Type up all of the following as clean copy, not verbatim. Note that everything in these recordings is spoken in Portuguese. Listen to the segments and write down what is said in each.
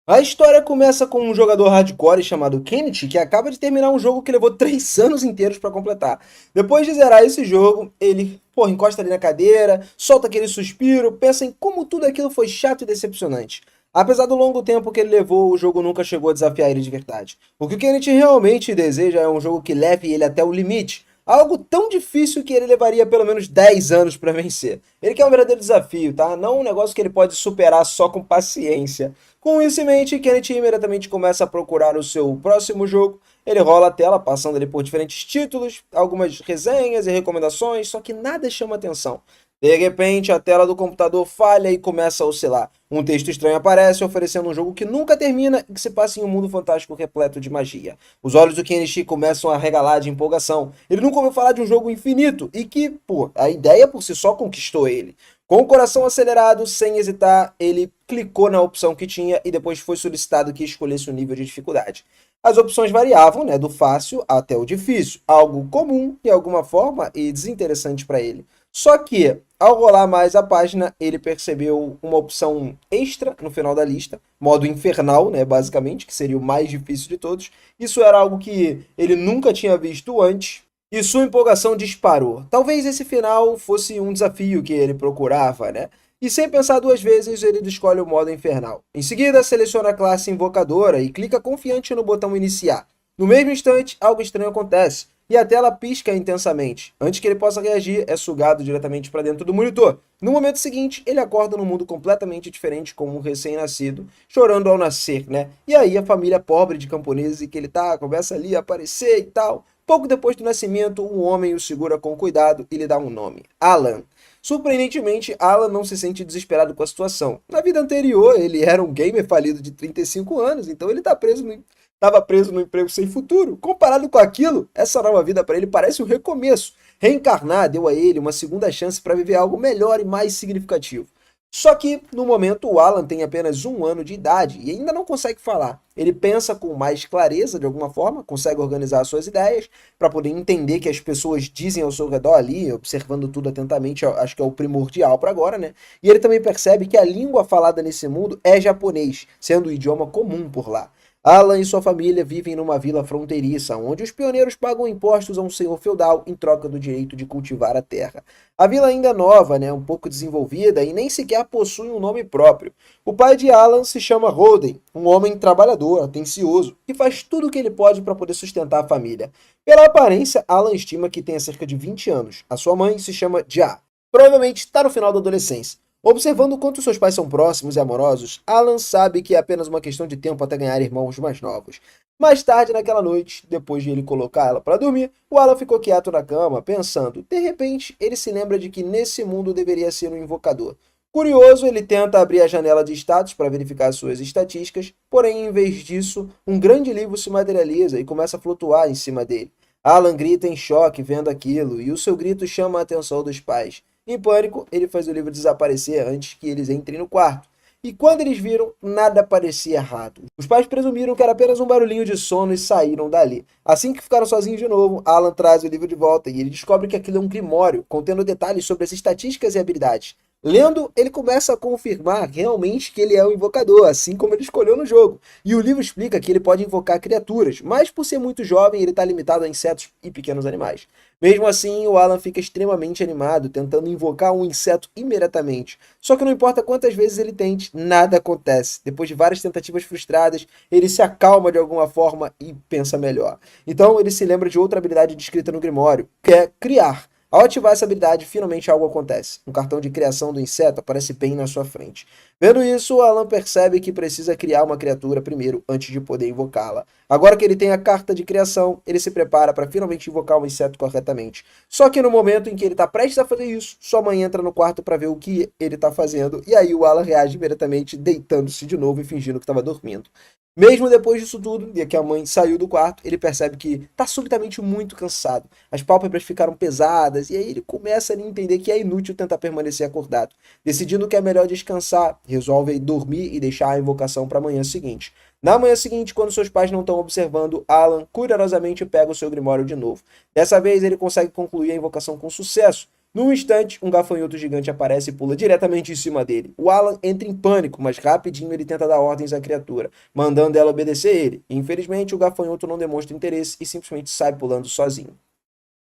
A história começa com um jogador hardcore chamado Kennedy que acaba de terminar um jogo que levou 3 anos inteiros para completar. Depois de zerar esse jogo, ele, encosta ali na cadeira, solta aquele suspiro, pensa em como tudo aquilo foi chato e decepcionante. Apesar do longo tempo que ele levou, o jogo nunca chegou a desafiar ele de verdade. O que o Kennedy realmente deseja é um jogo que leve ele até o limite, algo tão difícil que ele levaria pelo menos 10 anos para vencer. Ele quer um verdadeiro desafio, tá? Não um negócio que ele pode superar só com paciência. Com isso em mente, Kennedy imediatamente começa a procurar o seu próximo jogo. Ele rola a tela, passando ali por diferentes títulos, algumas resenhas e recomendações, só que nada chama atenção. De repente, a tela do computador falha e começa a oscilar. Um texto estranho aparece, oferecendo um jogo que nunca termina e que se passa em um mundo fantástico repleto de magia. Os olhos do Kenichi começam a regalar de empolgação. Ele nunca ouviu falar de um jogo infinito e que, a ideia por si só conquistou ele. Com o coração acelerado, sem hesitar, ele clicou na opção que tinha e depois foi solicitado que escolhesse o nível de dificuldade. As opções variavam, né, do fácil até o difícil, algo comum de alguma forma e desinteressante para ele. Só que, ao rolar mais a página, ele percebeu uma opção extra no final da lista, modo infernal, né, basicamente, que seria o mais difícil de todos. Isso era algo que ele nunca tinha visto antes, e sua empolgação disparou. Talvez esse final fosse um desafio que ele procurava, né? E sem pensar duas vezes, ele escolhe o modo infernal. Em seguida, seleciona a classe invocadora e clica confiante no botão iniciar. No mesmo instante, algo estranho acontece e a tela pisca intensamente. Antes que ele possa reagir, é sugado diretamente para dentro do monitor. No momento seguinte, ele acorda num mundo completamente diferente, como um recém-nascido, chorando ao nascer, né? E aí a família pobre de camponeses que ele tá começa ali a aparecer e tal. Pouco depois do nascimento, um homem o segura com cuidado e lhe dá um nome: Alan. Surpreendentemente, Alan não se sente desesperado com a situação. Na vida anterior, ele era um gamer falido de 35 anos, então ele estava preso no emprego sem futuro. Comparado com aquilo, essa nova vida para ele parece um recomeço. Reencarnar deu a ele uma segunda chance para viver algo melhor e mais significativo. Só que, no momento, o Alan tem apenas 1 ano de idade e ainda não consegue falar. Ele pensa com mais clareza, de alguma forma, consegue organizar suas ideias para poder entender que as pessoas dizem ao seu redor ali, observando tudo atentamente, acho que é o primordial para agora, né? E ele também percebe que a língua falada nesse mundo é japonês, sendo o idioma comum por lá. Alan e sua família vivem numa vila fronteiriça, onde os pioneiros pagam impostos a um senhor feudal em troca do direito de cultivar a terra. A vila ainda é nova, né, um pouco desenvolvida e nem sequer possui um nome próprio. O pai de Alan se chama Holden, um homem trabalhador, atencioso, que faz tudo o que ele pode para poder sustentar a família. Pela aparência, Alan estima que tenha cerca de 20 anos. A sua mãe se chama Ja. Provavelmente está no final da adolescência. Observando o quanto seus pais são próximos e amorosos, Alan sabe que é apenas uma questão de tempo até ganhar irmãos mais novos. Mais tarde naquela noite, depois de ele colocar ela para dormir, o Alan ficou quieto na cama, pensando. De repente, ele se lembra de que nesse mundo deveria ser um invocador. Curioso, ele tenta abrir a janela de status para verificar suas estatísticas, porém, em vez disso, um grande livro se materializa e começa a flutuar em cima dele. Alan grita em choque vendo aquilo, e o seu grito chama a atenção dos pais. Em pânico, ele faz o livro desaparecer antes que eles entrem no quarto. E quando eles viram, nada parecia errado. Os pais presumiram que era apenas um barulhinho de sono e saíram dali. Assim que ficaram sozinhos de novo, Alan traz o livro de volta e ele descobre que aquilo é um grimório, contendo detalhes sobre as estatísticas e habilidades. Lendo, ele começa a confirmar realmente que ele é um invocador, assim como ele escolheu no jogo. E o livro explica que ele pode invocar criaturas, mas por ser muito jovem, ele está limitado a insetos e pequenos animais. Mesmo assim, o Alan fica extremamente animado, tentando invocar um inseto imediatamente. Só que não importa quantas vezes ele tente, nada acontece. Depois de várias tentativas frustradas, ele se acalma de alguma forma e pensa melhor. Então ele se lembra de outra habilidade descrita no Grimório, que é criar. Ao ativar essa habilidade, finalmente algo acontece. Um cartão de criação do inseto aparece bem na sua frente. Vendo isso, Alan percebe que precisa criar uma criatura primeiro, antes de poder invocá-la. Agora que ele tem a carta de criação, ele se prepara para finalmente invocar o inseto corretamente. Só que no momento em que ele está prestes a fazer isso, sua mãe entra no quarto para ver o que ele está fazendo, e aí o Alan reage imediatamente, deitando-se de novo e fingindo que estava dormindo. Mesmo depois disso tudo, e que a mãe saiu do quarto, ele percebe que está subitamente muito cansado. As pálpebras ficaram pesadas, e aí ele começa a entender que é inútil tentar permanecer acordado. Decidindo que é melhor descansar, resolve dormir e deixar a invocação para a manhã seguinte. Na manhã seguinte, quando seus pais não estão observando, Alan cuidadosamente pega o seu grimório de novo. Dessa vez ele consegue concluir a invocação com sucesso, Num instante, um gafanhoto gigante aparece e pula diretamente em cima dele. O Alan entra em pânico, mas rapidinho ele tenta dar ordens à criatura, mandando ela obedecer ele. Infelizmente, o gafanhoto não demonstra interesse e simplesmente sai pulando sozinho.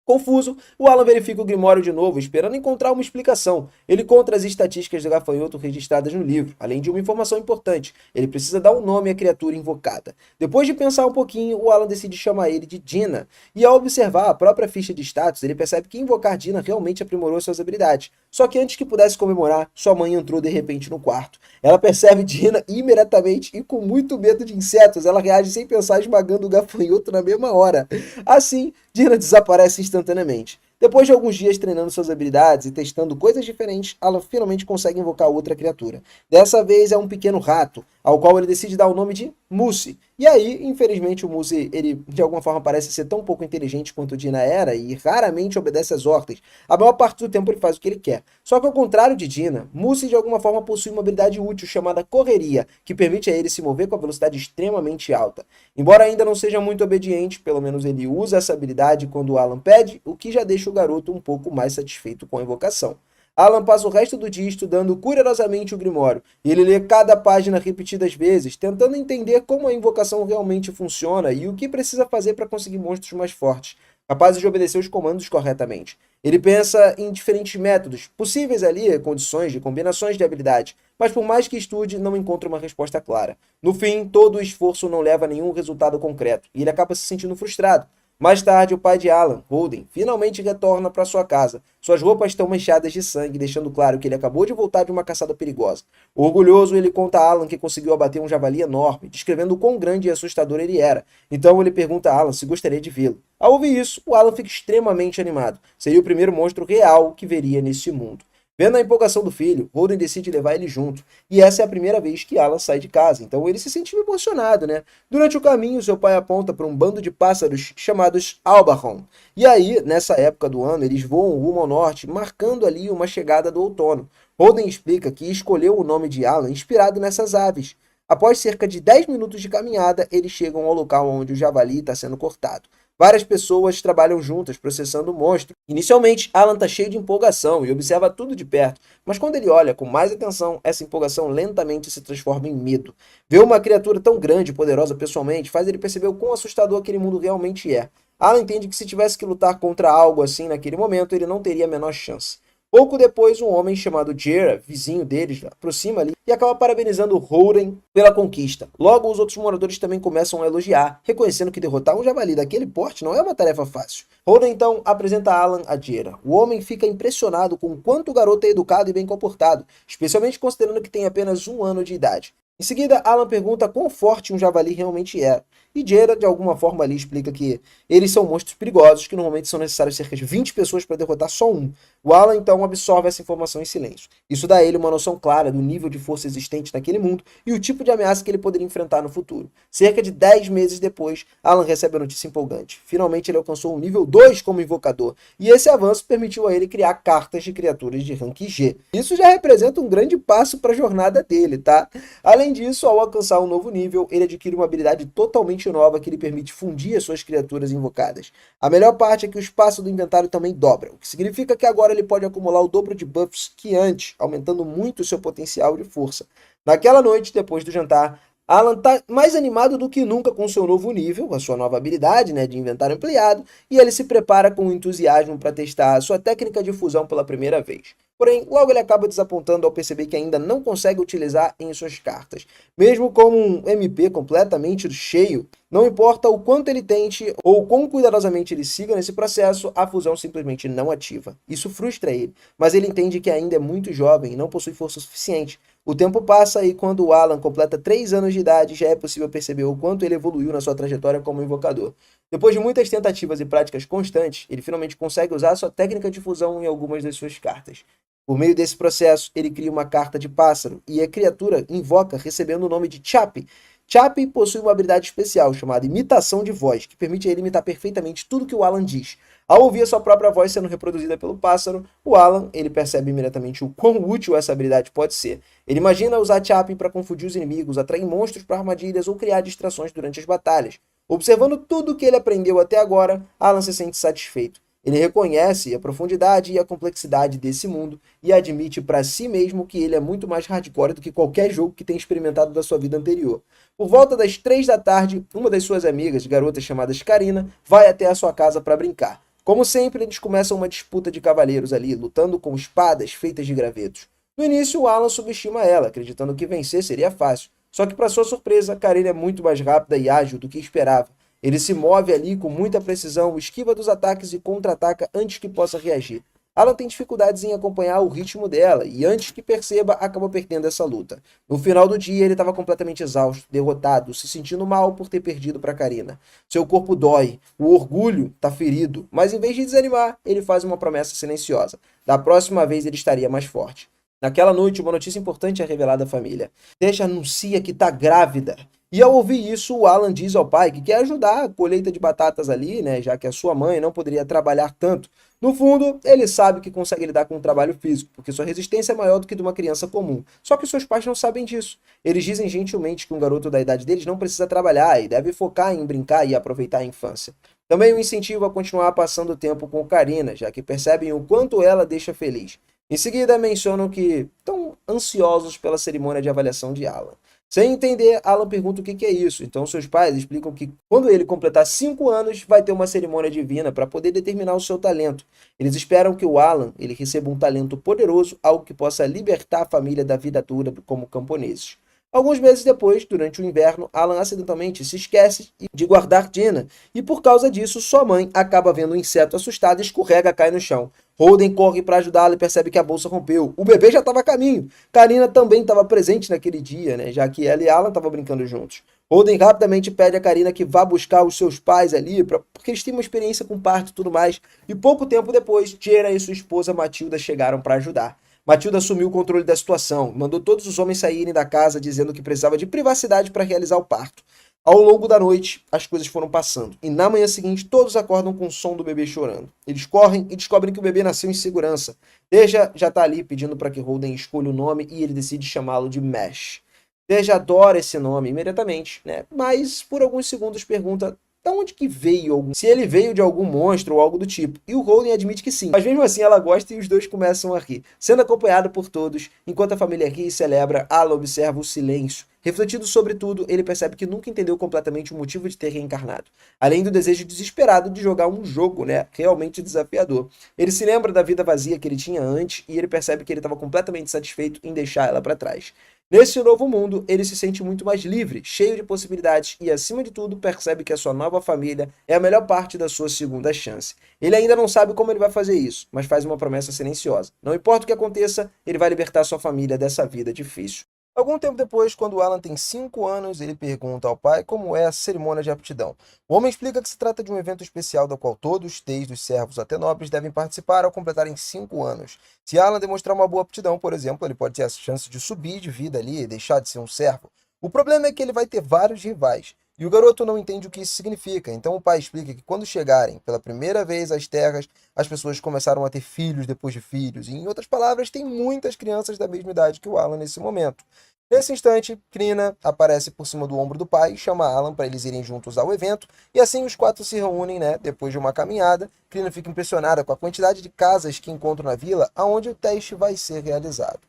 Confuso, o Alan verifica o Grimório de novo, esperando encontrar uma explicação. Ele conta as estatísticas do gafanhoto registradas no livro, além de uma informação importante. Ele precisa dar um nome à criatura invocada. Depois de pensar um pouquinho, o Alan decide chamar ele de Dina. E ao observar a própria ficha de status, ele percebe que invocar Dina realmente aprimorou suas habilidades. Só que antes que pudesse comemorar, sua mãe entrou de repente no quarto. Ela percebe Dina imediatamente e com muito medo de insetos, ela reage sem pensar esmagando o gafanhoto na mesma hora. Assim, Dina desaparece instantaneamente. Depois de alguns dias treinando suas habilidades e testando coisas diferentes, Alan finalmente consegue invocar outra criatura. Dessa vez é um pequeno rato, ao qual ele decide dar o nome de Mousse. E aí, infelizmente, o Mousse, ele de alguma forma parece ser tão pouco inteligente quanto o Dina era e raramente obedece às ordens. A maior parte do tempo ele faz o que ele quer. Só que ao contrário de Dina, Mousse de alguma forma possui uma habilidade útil chamada correria, que permite a ele se mover com a velocidade extremamente alta. Embora ainda não seja muito obediente, pelo menos ele usa essa habilidade quando o Alan pede, o que já deixa o garoto um pouco mais satisfeito com a invocação. Alan passa o resto do dia estudando cuidadosamente o Grimório, e ele lê cada página repetidas vezes, tentando entender como a invocação realmente funciona e o que precisa fazer para conseguir monstros mais fortes, capazes de obedecer os comandos corretamente. Ele pensa em diferentes métodos, possíveis ali, condições de combinações de habilidade, mas por mais que estude, não encontra uma resposta clara. No fim, todo o esforço não leva a nenhum resultado concreto, e ele acaba se sentindo frustrado. Mais tarde, o pai de Alan, Holden, finalmente retorna para sua casa. Suas roupas estão manchadas de sangue, deixando claro que ele acabou de voltar de uma caçada perigosa. Orgulhoso, ele conta a Alan que conseguiu abater um javali enorme, descrevendo o quão grande e assustador ele era. Então ele pergunta a Alan se gostaria de vê-lo. Ao ouvir isso, o Alan fica extremamente animado. Seria o primeiro monstro real que veria neste mundo. Vendo a empolgação do filho, Holden decide levar ele junto. E essa é a primeira vez que Alan sai de casa, então ele se sente emocionado, né? Durante o caminho, seu pai aponta para um bando de pássaros chamados Albarron. E aí, nessa época do ano, eles voam rumo ao norte, marcando ali uma chegada do outono. Holden explica que escolheu o nome de Alan inspirado nessas aves. Após cerca de 10 minutos de caminhada, eles chegam ao local onde o javali está sendo cortado. Várias pessoas trabalham juntas, processando o monstro. Inicialmente, Alan está cheio de empolgação e observa tudo de perto, mas quando ele olha com mais atenção, essa empolgação lentamente se transforma em medo. Ver uma criatura tão grande e poderosa pessoalmente faz ele perceber o quão assustador aquele mundo realmente é. Alan entende que se tivesse que lutar contra algo assim naquele momento, ele não teria a menor chance. Pouco depois, um homem chamado Jera, vizinho deles, aproxima ali e acaba parabenizando Holden pela conquista. Logo, os outros moradores também começam a elogiar, reconhecendo que derrotar um javali daquele porte não é uma tarefa fácil. Holden então apresenta Alan a Jera. O homem fica impressionado com o quanto o garoto é educado e bem comportado, especialmente considerando que tem apenas 1 ano de idade. Em seguida, Alan pergunta quão forte um javali realmente é. E Jera, de alguma forma ali, explica que eles são monstros perigosos, que normalmente são necessários cerca de 20 pessoas para derrotar só um. O Alan, então, absorve essa informação em silêncio. Isso dá a ele uma noção clara do nível de força existente naquele mundo e o tipo de ameaça que ele poderia enfrentar no futuro. Cerca de 10 meses depois, Alan recebe a notícia empolgante. Finalmente ele alcançou o nível 2 como invocador, e esse avanço permitiu a ele criar cartas de criaturas de rank G. Isso já representa um grande passo para a jornada dele, tá? Além disso, ao alcançar um novo nível, ele adquire uma habilidade totalmente nova que lhe permite fundir as suas criaturas invocadas. A melhor parte é que o espaço do inventário também dobra, o que significa que agora ele pode acumular o dobro de buffs que antes, aumentando muito o seu potencial de força. Naquela noite, depois do jantar, Alan está mais animado do que nunca com seu novo nível, a sua nova habilidade, né, de inventário ampliado, e ele se prepara com entusiasmo para testar a sua técnica de fusão pela primeira vez. Porém, logo ele acaba desapontando ao perceber que ainda não consegue utilizar em suas cartas. Mesmo com um MP completamente cheio, não importa o quanto ele tente ou quão cuidadosamente ele siga nesse processo, a fusão simplesmente não ativa. Isso frustra ele, mas ele entende que ainda é muito jovem e não possui força suficiente. O tempo passa e quando o Alan completa 3 anos de idade, já é possível perceber o quanto ele evoluiu na sua trajetória como invocador. Depois de muitas tentativas e práticas constantes, ele finalmente consegue usar sua técnica de fusão em algumas das suas cartas. Por meio desse processo, ele cria uma carta de pássaro e a criatura invoca recebendo o nome de Chappie. Chappie possui uma habilidade especial chamada imitação de voz, que permite a ele imitar perfeitamente tudo que o Alan diz. Ao ouvir a sua própria voz sendo reproduzida pelo pássaro, o Alan ele percebe imediatamente o quão útil essa habilidade pode ser. Ele imagina usar Chappie para confundir os inimigos, atrair monstros para armadilhas ou criar distrações durante as batalhas. Observando tudo o que ele aprendeu até agora, Alan se sente satisfeito. Ele reconhece a profundidade e a complexidade desse mundo e admite para si mesmo que ele é muito mais hardcore do que qualquer jogo que tenha experimentado da sua vida anterior. Por volta das 3 da tarde, uma das suas amigas, garotas chamadas Karina, vai até a sua casa para brincar. Como sempre, eles começam uma disputa de cavaleiros ali, lutando com espadas feitas de gravetos. No início, o Alan subestima ela, acreditando que vencer seria fácil. Só que, para sua surpresa, Karina é muito mais rápida e ágil do que esperava. Ele se move ali com muita precisão, esquiva dos ataques e contra-ataca antes que possa reagir. Alan tem dificuldades em acompanhar o ritmo dela e, antes que perceba, acaba perdendo essa luta. No final do dia, ele estava completamente exausto, derrotado, se sentindo mal por ter perdido para Karina. Seu corpo dói, o orgulho está ferido, mas em vez de desanimar, ele faz uma promessa silenciosa. Da próxima vez, ele estaria mais forte. Naquela noite, uma notícia importante é revelada à família. Tasha anuncia que está grávida. E ao ouvir isso, o Alan diz ao pai que quer ajudar a colheita de batatas ali, né, já que a sua mãe não poderia trabalhar tanto. No fundo, ele sabe que consegue lidar com o trabalho físico, porque sua resistência é maior do que de uma criança comum. Só que seus pais não sabem disso. Eles dizem gentilmente que um garoto da idade deles não precisa trabalhar e deve focar em brincar e aproveitar a infância. Também o incentivo a continuar passando tempo com Karina, já que percebem o quanto ela deixa feliz. Em seguida, mencionam que estão ansiosos pela cerimônia de avaliação de Alan. Sem entender, Alan pergunta o que é isso. Então, seus pais explicam que quando ele completar 5 anos, vai ter uma cerimônia divina para poder determinar o seu talento. Eles esperam que o Alan ele receba um talento poderoso, algo que possa libertar a família da vida dura como camponeses. Alguns meses depois, durante o inverno, Alan acidentalmente se esquece de guardar Dina, e por causa disso, sua mãe acaba vendo um inseto assustado e escorrega e cai no chão. Holden corre para ajudá-la e percebe que a bolsa rompeu. O bebê já estava a caminho. Karina também estava presente naquele dia, né, já que ela e Alan estavam brincando juntos. Holden rapidamente pede a Karina que vá buscar os seus pais ali, porque eles têm uma experiência com parto e tudo mais. E pouco tempo depois, Jera e sua esposa Matilda chegaram para ajudar. Matilda assumiu o controle da situação, mandou todos os homens saírem da casa dizendo que precisava de privacidade para realizar o parto. Ao longo da noite, as coisas foram passando, e na manhã seguinte todos acordam com o som do bebê chorando. Eles correm e descobrem que o bebê nasceu em segurança. Deja já está ali pedindo para que Holden escolha o nome e ele decide chamá-lo de Mesh. Deja adora esse nome imediatamente, né? Mas por alguns segundos pergunta da onde que veio, se ele veio de algum monstro ou algo do tipo. E o Holden admite que sim. Mas mesmo assim ela gosta e os dois começam a rir. Sendo acompanhado por todos, enquanto a família ri e celebra, Alan observa o silêncio. Refletindo sobre tudo, ele percebe que nunca entendeu completamente o motivo de ter reencarnado. Além do desejo desesperado de jogar um jogo, né, realmente desafiador. Ele se lembra da vida vazia que ele tinha antes e ele percebe que ele estava completamente satisfeito em deixar ela para trás. Nesse novo mundo, ele se sente muito mais livre, cheio de possibilidades e, acima de tudo, percebe que a sua nova família é a melhor parte da sua segunda chance. Ele ainda não sabe como ele vai fazer isso, mas faz uma promessa silenciosa. Não importa o que aconteça, ele vai libertar sua família dessa vida difícil. Algum tempo depois, quando Alan tem 5 anos, ele pergunta ao pai como é a cerimônia de aptidão. O homem explica que se trata de um evento especial do qual todos, desde os servos até nobres, devem participar ao completarem 5 anos. Se Alan demonstrar uma boa aptidão, por exemplo, ele pode ter a chance de subir de vida ali e deixar de ser um servo. O problema é que ele vai ter vários rivais. E o garoto não entende o que isso significa, então o pai explica que quando chegarem pela primeira vez às terras, as pessoas começaram a ter filhos depois de filhos, e em outras palavras, tem muitas crianças da mesma idade que o Alan nesse momento. Nesse instante, Krina aparece por cima do ombro do pai e chama Alan para eles irem juntos ao evento, e assim os 4 se reúnem, né, depois de uma caminhada. Krina fica impressionada com a quantidade de casas que encontram na vila, aonde o teste vai ser realizado.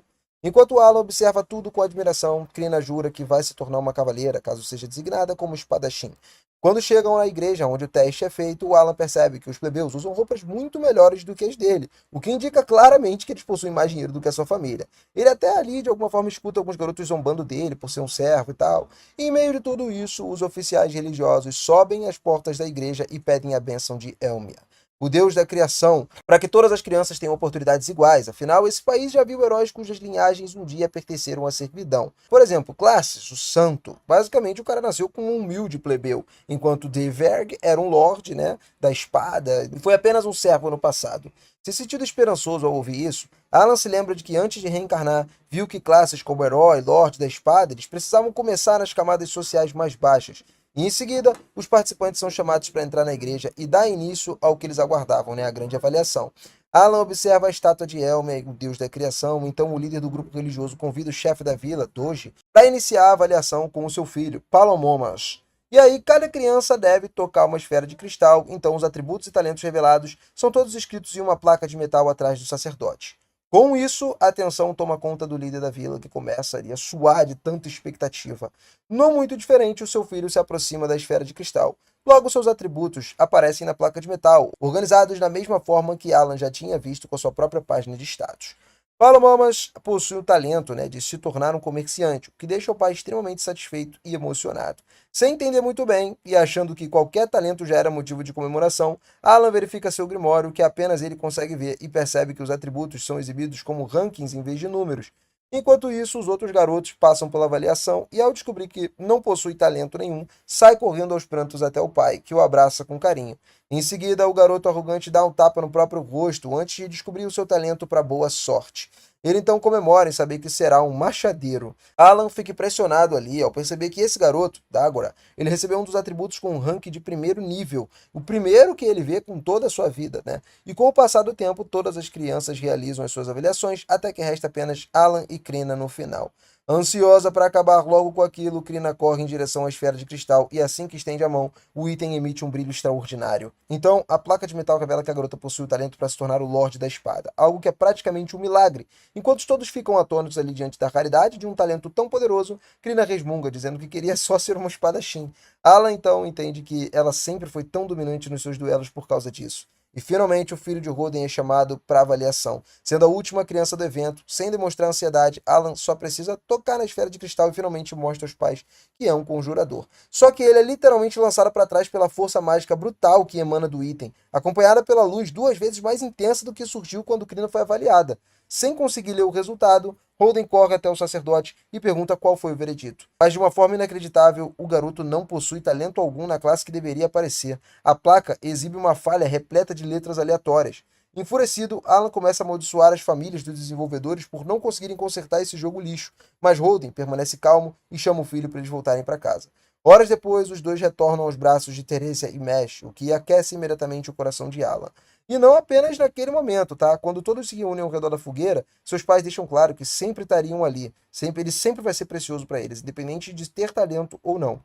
Enquanto Alan observa tudo com admiração, Krina jura que vai se tornar uma cavaleira, caso seja designada como espadachim. Quando chegam à igreja onde o teste é feito, o Alan percebe que os plebeus usam roupas muito melhores do que as dele, o que indica claramente que eles possuem mais dinheiro do que a sua família. Ele até ali, de alguma forma, escuta alguns garotos zombando dele por ser um servo e tal. E em meio de tudo isso, os oficiais religiosos sobem às portas da igreja e pedem a bênção de Elmia, o deus da criação, para que todas as crianças tenham oportunidades iguais. Afinal, esse país já viu heróis cujas linhagens um dia pertenceram à servidão. Por exemplo, Classes, o santo. Basicamente, o cara nasceu como um humilde plebeu, enquanto Deverg era um lorde, né, da espada, e foi apenas um servo no passado. Se sentindo esperançoso ao ouvir isso, Alan se lembra de que antes de reencarnar, viu que classes como herói, lorde da espada, eles precisavam começar nas camadas sociais mais baixas. E em seguida, os participantes são chamados para entrar na igreja e dar início ao que eles aguardavam, né, a grande avaliação. Alan observa a estátua de Elmer, o deus da criação, então o líder do grupo religioso convida o chefe da vila, Doge, para iniciar a avaliação com o seu filho, Palomomas. E aí, cada criança deve tocar uma esfera de cristal, então os atributos e talentos revelados são todos escritos em uma placa de metal atrás do sacerdote. Com isso, a atenção toma conta do líder da vila, que começa ali a suar de tanta expectativa. Não muito diferente, o seu filho se aproxima da esfera de cristal. Logo, seus atributos aparecem na placa de metal, organizados da mesma forma que Alan já tinha visto com a sua própria página de status. Palomamas possui o talento, de se tornar um comerciante, o que deixa o pai extremamente satisfeito e emocionado. Sem entender muito bem e achando que qualquer talento já era motivo de comemoração, Alan verifica seu grimório que apenas ele consegue ver e percebe que os atributos são exibidos como rankings em vez de números. Enquanto isso, os outros garotos passam pela avaliação e, ao descobrir que não possui talento nenhum, sai correndo aos prantos até o pai, que o abraça com carinho. Em seguida, o garoto arrogante dá um tapa no próprio rosto antes de descobrir o seu talento para boa sorte. Ele então comemora em saber que será um machadeiro. Alan fica impressionado ali ao perceber que esse garoto, Dagora, ele recebeu um dos atributos com um rank de primeiro nível, o primeiro que ele vê com toda a sua vida, E com o passar do tempo, todas as crianças realizam as suas avaliações, até que resta apenas Alan e Krina no final. Ansiosa para acabar logo com aquilo, Krina corre em direção à esfera de cristal e assim que estende a mão, o item emite um brilho extraordinário. Então, a placa de metal revela que a garota possui o talento para se tornar o Lorde da Espada, algo que é praticamente um milagre. Enquanto todos ficam atônitos ali diante da raridade de um talento tão poderoso, Krina resmunga, dizendo que queria só ser uma espadachim. Alan então entende que ela sempre foi tão dominante nos seus duelos por causa disso. E finalmente o filho de Roden é chamado para avaliação. Sendo a última criança do evento, sem demonstrar ansiedade, Alan só precisa tocar na esfera de cristal e finalmente mostra aos pais que é um conjurador. Só que ele é literalmente lançado para trás pela força mágica brutal que emana do item, acompanhada pela luz 2 vezes mais intensa do que surgiu quando Krina foi avaliada. Sem conseguir ler o resultado, Holden corre até o sacerdote e pergunta qual foi o veredito. Mas de uma forma inacreditável, o garoto não possui talento algum na classe que deveria aparecer. A placa exibe uma falha repleta de letras aleatórias. Enfurecido, Alan começa a amaldiçoar as famílias dos desenvolvedores por não conseguirem consertar esse jogo lixo, mas Holden permanece calmo e chama o filho para eles voltarem para casa. Horas depois, os dois retornam aos braços de Teresia e Mesh, o que aquece imediatamente o coração de Alan. E não apenas naquele momento, tá? Quando todos se reúnem ao redor da fogueira, seus pais deixam claro que sempre estariam ali. Ele sempre vai ser precioso para eles, independente de ter talento ou não.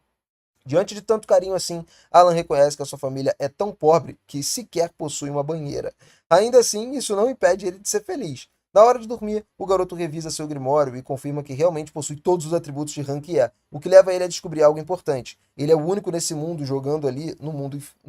Diante de tanto carinho assim, Alan reconhece que a sua família é tão pobre que sequer possui uma banheira. Ainda assim, isso não impede ele de ser feliz. Na hora de dormir, o garoto revisa seu grimório e confirma que realmente possui todos os atributos de rank E, o que leva ele a descobrir algo importante. Ele é o único nesse mundo jogando ali no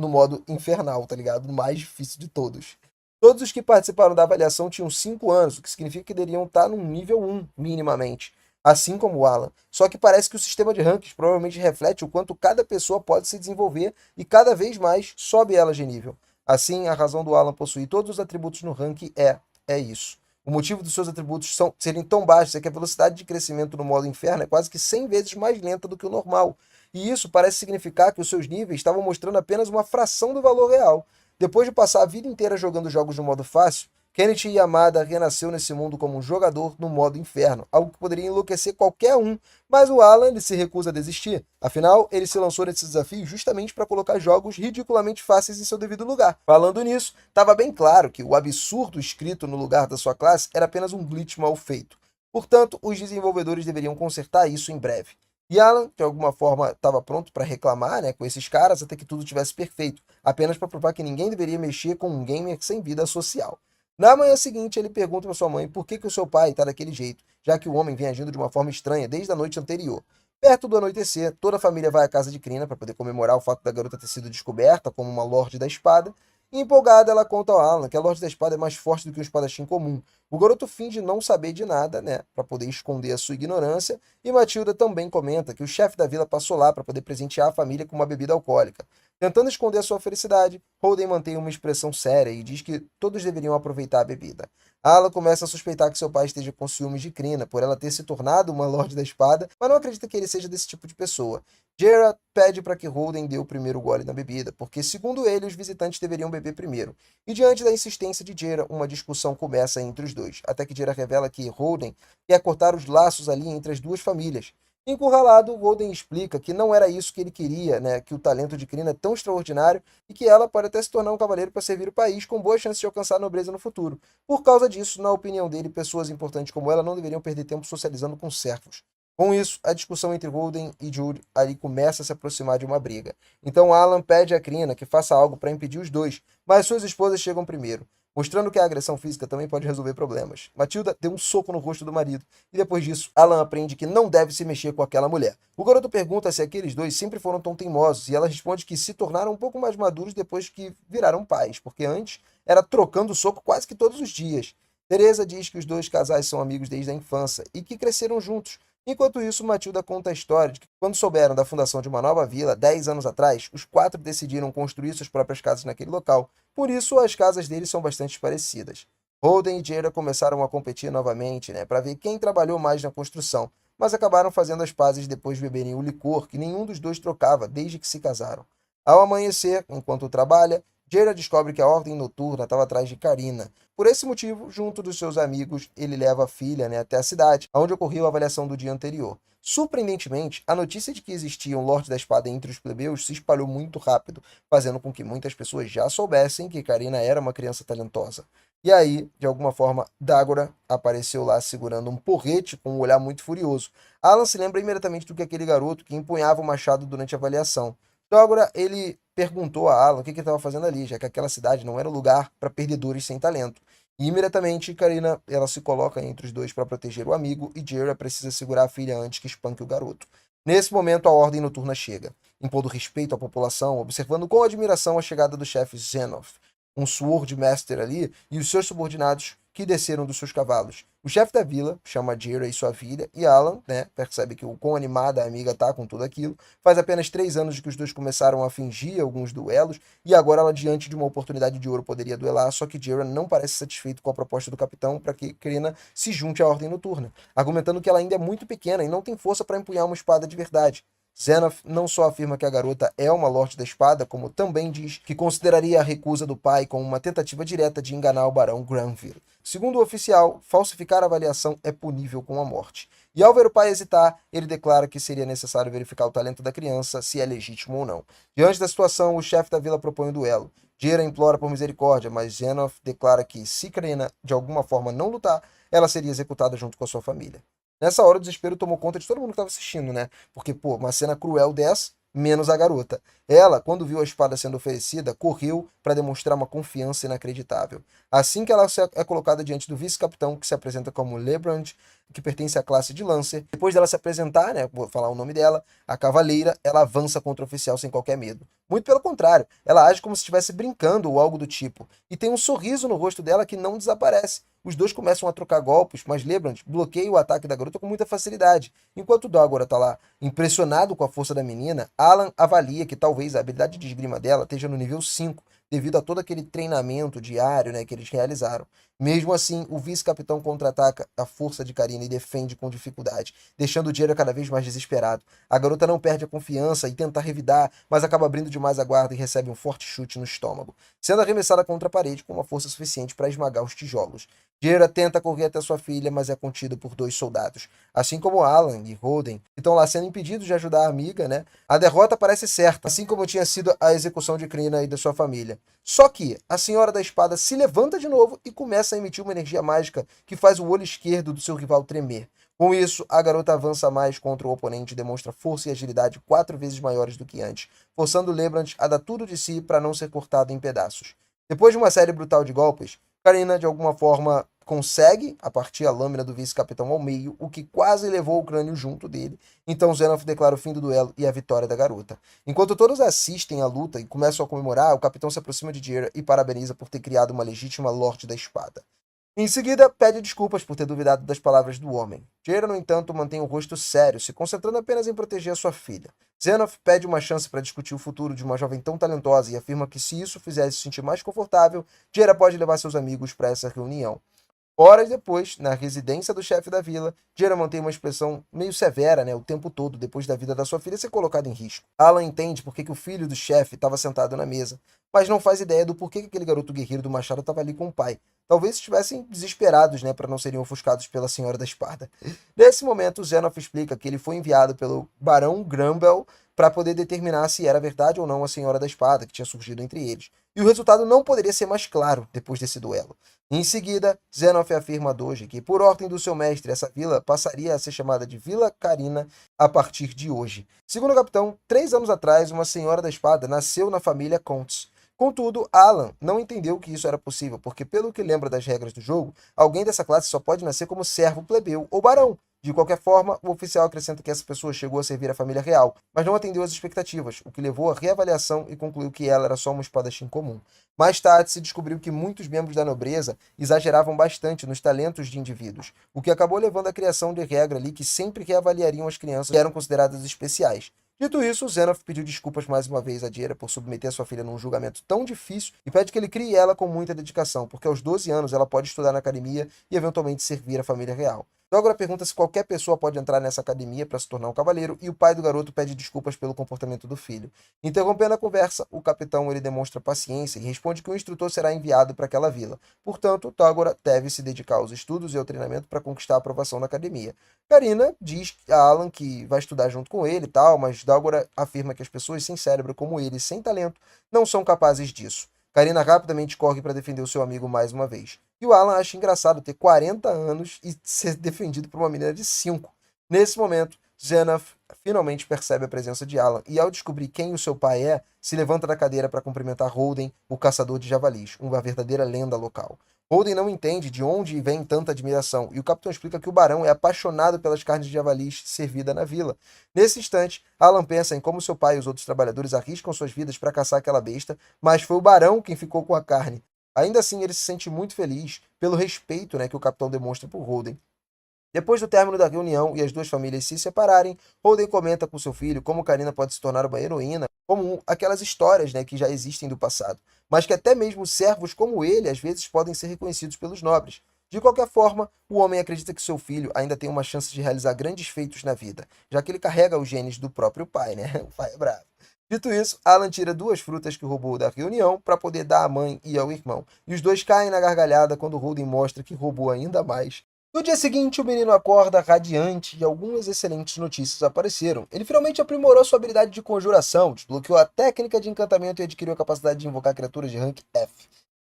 modo infernal, tá ligado? O mais difícil de todos. Todos os que participaram da avaliação tinham 5 anos, o que significa que deveriam estar num nível 1, minimamente. Assim como o Alan. Só que parece que o sistema de rankings provavelmente reflete o quanto cada pessoa pode se desenvolver e cada vez mais sobe ela de nível. Assim, a razão do Alan possuir todos os atributos no ranking é isso. O motivo dos seus atributos serem tão baixos é que a velocidade de crescimento no modo inferno é quase que 100 vezes mais lenta do que o normal. E isso parece significar que os seus níveis estavam mostrando apenas uma fração do valor real. Depois de passar a vida inteira jogando jogos no modo fácil, Kenichi Yamada renasceu nesse mundo como um jogador no modo inferno, algo que poderia enlouquecer qualquer um, mas o Alan ele se recusa a desistir. Afinal, ele se lançou nesse desafio justamente para colocar jogos ridiculamente fáceis em seu devido lugar. Falando nisso, estava bem claro que o absurdo escrito no lugar da sua classe era apenas um glitch mal feito. Portanto, os desenvolvedores deveriam consertar isso em breve. E Alan, de alguma forma, estava pronto para reclamar com esses caras até que tudo tivesse perfeito, apenas para provar que ninguém deveria mexer com um gamer sem vida social. Na manhã seguinte, ele pergunta para sua mãe por que o seu pai está daquele jeito, já que o homem vem agindo de uma forma estranha desde a noite anterior. Perto do anoitecer, toda a família vai à casa de Krina para poder comemorar o fato da garota ter sido descoberta como uma Lorde da Espada, e empolgada ela conta ao Alan que a Lorde da Espada é mais forte do que um espadachim comum. O garoto finge não saber de nada, para poder esconder a sua ignorância, e Matilda também comenta que o chefe da vila passou lá para poder presentear a família com uma bebida alcoólica. Tentando esconder a sua felicidade, Holden mantém uma expressão séria e diz que todos deveriam aproveitar a bebida. Alan começa a suspeitar que seu pai esteja com ciúmes de Krina por ela ter se tornado uma Lorde da Espada, mas não acredita que ele seja desse tipo de pessoa. Gerard pede para que Holden dê o primeiro gole na bebida, porque, segundo ele, os visitantes deveriam beber primeiro. E diante da insistência de Gerard, uma discussão começa entre os dois, até que Gerard revela que Holden quer cortar os laços ali entre as duas famílias. Encurralado, Holden explica que não era isso que ele queria, que o talento de Krina é tão extraordinário e que ela pode até se tornar um cavaleiro para servir o país com boa chance de alcançar a nobreza no futuro. Por causa disso, na opinião dele, pessoas importantes como ela não deveriam perder tempo socializando com servos. Com isso, a discussão entre Holden e Jude ali começa a se aproximar de uma briga. Então Alan pede a Crina que faça algo para impedir os dois, mas suas esposas chegam primeiro, mostrando que a agressão física também pode resolver problemas. Matilda deu um soco no rosto do marido, e depois disso, Alan aprende que não deve se mexer com aquela mulher. O garoto pergunta se aqueles dois sempre foram tão teimosos, e ela responde que se tornaram um pouco mais maduros depois que viraram pais, porque antes era trocando soco quase que todos os dias. Teresa diz que os dois casais são amigos desde a infância e que cresceram juntos. Enquanto isso, Matilda conta a história de que, quando souberam da fundação de uma nova vila, 10 anos atrás, os quatro decidiram construir suas próprias casas naquele local. Por isso, as casas deles são bastante parecidas. Holden e Jada começaram a competir novamente, né, para ver quem trabalhou mais na construção, mas acabaram fazendo as pazes depois de beberem o licor que nenhum dos dois trocava desde que se casaram. Ao amanhecer, enquanto trabalha, Jada descobre que a Ordem Noturna estava atrás de Karina. Por esse motivo, junto dos seus amigos, ele leva a filha, né, até a cidade, onde ocorreu a avaliação do dia anterior. Surpreendentemente, a notícia de que existia um Lorde da Espada entre os plebeus se espalhou muito rápido, fazendo com que muitas pessoas já soubessem que Karina era uma criança talentosa. E aí, de alguma forma, Dagora apareceu lá segurando um porrete com um olhar muito furioso. Alan se lembra imediatamente do que aquele garoto que empunhava o machado durante a avaliação. Dagora, ele perguntou a Alan o que ele estava fazendo ali, já que aquela cidade não era um lugar para perdedores sem talento. E imediatamente, Karina, ela se coloca entre os dois para proteger o amigo e Jera precisa segurar a filha antes que espanque o garoto. Nesse momento, a Ordem Noturna chega, impondo respeito à população, observando com admiração a chegada do chefe Xenoth, um Sword Master ali, e os seus subordinados que desceram dos seus cavalos. O chefe da vila chama Jera e sua filha, e Alan, né, percebe que o quão animada a amiga tá com tudo aquilo. Faz apenas 3 anos de que os dois começaram a fingir alguns duelos, e agora ela, diante de uma oportunidade de ouro, poderia duelar, só que Jera não parece satisfeito com a proposta do capitão para que Krina se junte à Ordem Noturna, argumentando que ela ainda é muito pequena e não tem força para empunhar uma espada de verdade. Xenoth não só afirma que a garota é uma Lorde da Espada, como também diz que consideraria a recusa do pai como uma tentativa direta de enganar o Barão Granville. Segundo o oficial, falsificar a avaliação é punível com a morte. E ao ver o pai hesitar, ele declara que seria necessário verificar o talento da criança, se é legítimo ou não. Diante da situação, o chefe da vila propõe um duelo. Jera implora por misericórdia, mas Xenoth declara que, se Krina de alguma forma não lutar, ela seria executada junto com a sua família. Nessa hora, o desespero tomou conta de todo mundo que estava assistindo, né? Porque, pô, uma cena cruel dessa, menos a garota. Ela, quando viu a espada sendo oferecida, correu para demonstrar uma confiança inacreditável. Assim que ela é colocada diante do vice-capitão, que se apresenta como Lebrand, que pertence à classe de Lancer, depois dela se apresentar, né, vou falar o nome dela, a cavaleira, ela avança contra o oficial sem qualquer medo. Muito pelo contrário, ela age como se estivesse brincando ou algo do tipo. E tem um sorriso no rosto dela que não desaparece. Os dois começam a trocar golpes, mas Lebrand bloqueia o ataque da garota com muita facilidade. Enquanto Dagora está lá impressionado com a força da menina, Alan avalia que talvez a habilidade de esgrima dela esteja no nível 5, devido a todo aquele treinamento diário, né, que eles realizaram. Mesmo assim, o vice-capitão contra-ataca a força de Karina e defende com dificuldade, deixando o Jera cada vez mais desesperado. A garota não perde a confiança e tenta revidar, mas acaba abrindo demais a guarda e recebe um forte chute no estômago, sendo arremessada contra a parede com uma força suficiente para esmagar os tijolos. Jera tenta correr até sua filha, mas é contido por 2 soldados. Assim como Alan e Holden, que estão lá sendo impedidos de ajudar a amiga, né? A derrota parece certa, assim como tinha sido a execução de Krina e da sua família. Só que a Senhora da Espada se levanta de novo e começa a emitir uma energia mágica que faz o olho esquerdo do seu rival tremer. Com isso, a garota avança mais contra o oponente e demonstra força e agilidade 4 vezes maiores do que antes, forçando Lebrand a dar tudo de si para não ser cortado em pedaços. Depois de uma série brutal de golpes, Karina, de alguma forma, consegue a partir a lâmina do vice-capitão ao meio, o que quase levou o crânio junto dele. Então Xenoth declara o fim do duelo e a vitória da garota. Enquanto todos assistem à luta e começam a comemorar, o capitão se aproxima de Jera e parabeniza por ter criado uma legítima Lorde da Espada. Em seguida, pede desculpas por ter duvidado das palavras do homem. Jera, no entanto, mantém o rosto sério, se concentrando apenas em proteger a sua filha. Xenoth pede uma chance para discutir o futuro de uma jovem tão talentosa e afirma que se isso fizesse se sentir mais confortável, Jera pode levar seus amigos para essa reunião. Horas depois, na residência do chefe da vila, Jera mantém uma expressão meio severa, né, o tempo todo, depois da vida da sua filha ser colocada em risco. Alan entende por que o filho do chefe estava sentado na mesa, mas não faz ideia do porquê que aquele garoto guerreiro do machado estava ali com o pai. Talvez estivessem desesperados, né, para não serem ofuscados pela Senhora da Espada. Nesse momento, Zenoff explica que ele foi enviado pelo Barão Grumble para poder determinar se era verdade ou não a Senhora da Espada que tinha surgido entre eles. E o resultado não poderia ser mais claro depois desse duelo. Em seguida, Zenoff afirma a Doji que, por ordem do seu mestre, essa vila passaria a ser chamada de Vila Carina a partir de hoje. Segundo o capitão, 3 anos atrás, uma Senhora da Espada nasceu na família Contz. Contudo, Alan não entendeu que isso era possível, porque, pelo que lembra das regras do jogo, alguém dessa classe só pode nascer como servo, plebeu ou barão. De qualquer forma, o oficial acrescenta que essa pessoa chegou a servir a família real, mas não atendeu às expectativas, o que levou à reavaliação e concluiu que ela era só uma espadachim comum. Mais tarde, se descobriu que muitos membros da nobreza exageravam bastante nos talentos de indivíduos, o que acabou levando à criação de regra ali que sempre reavaliariam as crianças que eram consideradas especiais. Dito isso, Zenoff pediu desculpas mais uma vez a Dieira por submeter sua filha num julgamento tão difícil e pede que ele crie ela com muita dedicação, porque aos 12 anos ela pode estudar na academia e eventualmente servir a família real. Dogora pergunta se qualquer pessoa pode entrar nessa academia para se tornar um cavaleiro e o pai do garoto pede desculpas pelo comportamento do filho. Interrompendo a conversa, o capitão ele demonstra paciência e responde que o instrutor será enviado para aquela vila. Portanto, Togora deve se dedicar aos estudos e ao treinamento para conquistar a aprovação na academia. Karina diz a Alan que vai estudar junto com ele e tal, mas Dogora afirma que as pessoas sem cérebro como ele, sem talento, não são capazes disso. Karina rapidamente corre para defender o seu amigo mais uma vez. E o Alan acha engraçado ter 40 anos e ser defendido por uma menina de 5. Nesse momento, Zenoff finalmente percebe a presença de Alan e, ao descobrir quem o seu pai é, se levanta da cadeira para cumprimentar Holden, o caçador de javalis, uma verdadeira lenda local. Holden não entende de onde vem tanta admiração e o capitão explica que o barão é apaixonado pelas carnes de javalis servidas na vila. Nesse instante, Alan pensa em como seu pai e os outros trabalhadores arriscam suas vidas para caçar aquela besta, mas foi o barão quem ficou com a carne. Ainda assim, ele se sente muito feliz pelo respeito, né, que o capitão demonstra por Holden. Depois do término da reunião e as duas famílias se separarem, Holden comenta com seu filho como Karina pode se tornar uma heroína, como aquelas histórias, né, que já existem do passado, mas que até mesmo servos como ele às vezes podem ser reconhecidos pelos nobres. De qualquer forma, o homem acredita que seu filho ainda tem uma chance de realizar grandes feitos na vida, já que ele carrega os genes do próprio pai, né? O pai é bravo. Dito isso, Alan tira 2 frutas que roubou da reunião para poder dar à mãe e ao irmão. E os dois caem na gargalhada quando Holden mostra que roubou ainda mais. No dia seguinte, o menino acorda radiante e algumas excelentes notícias apareceram. Ele finalmente aprimorou sua habilidade de conjuração, desbloqueou a técnica de encantamento e adquiriu a capacidade de invocar criaturas de rank F.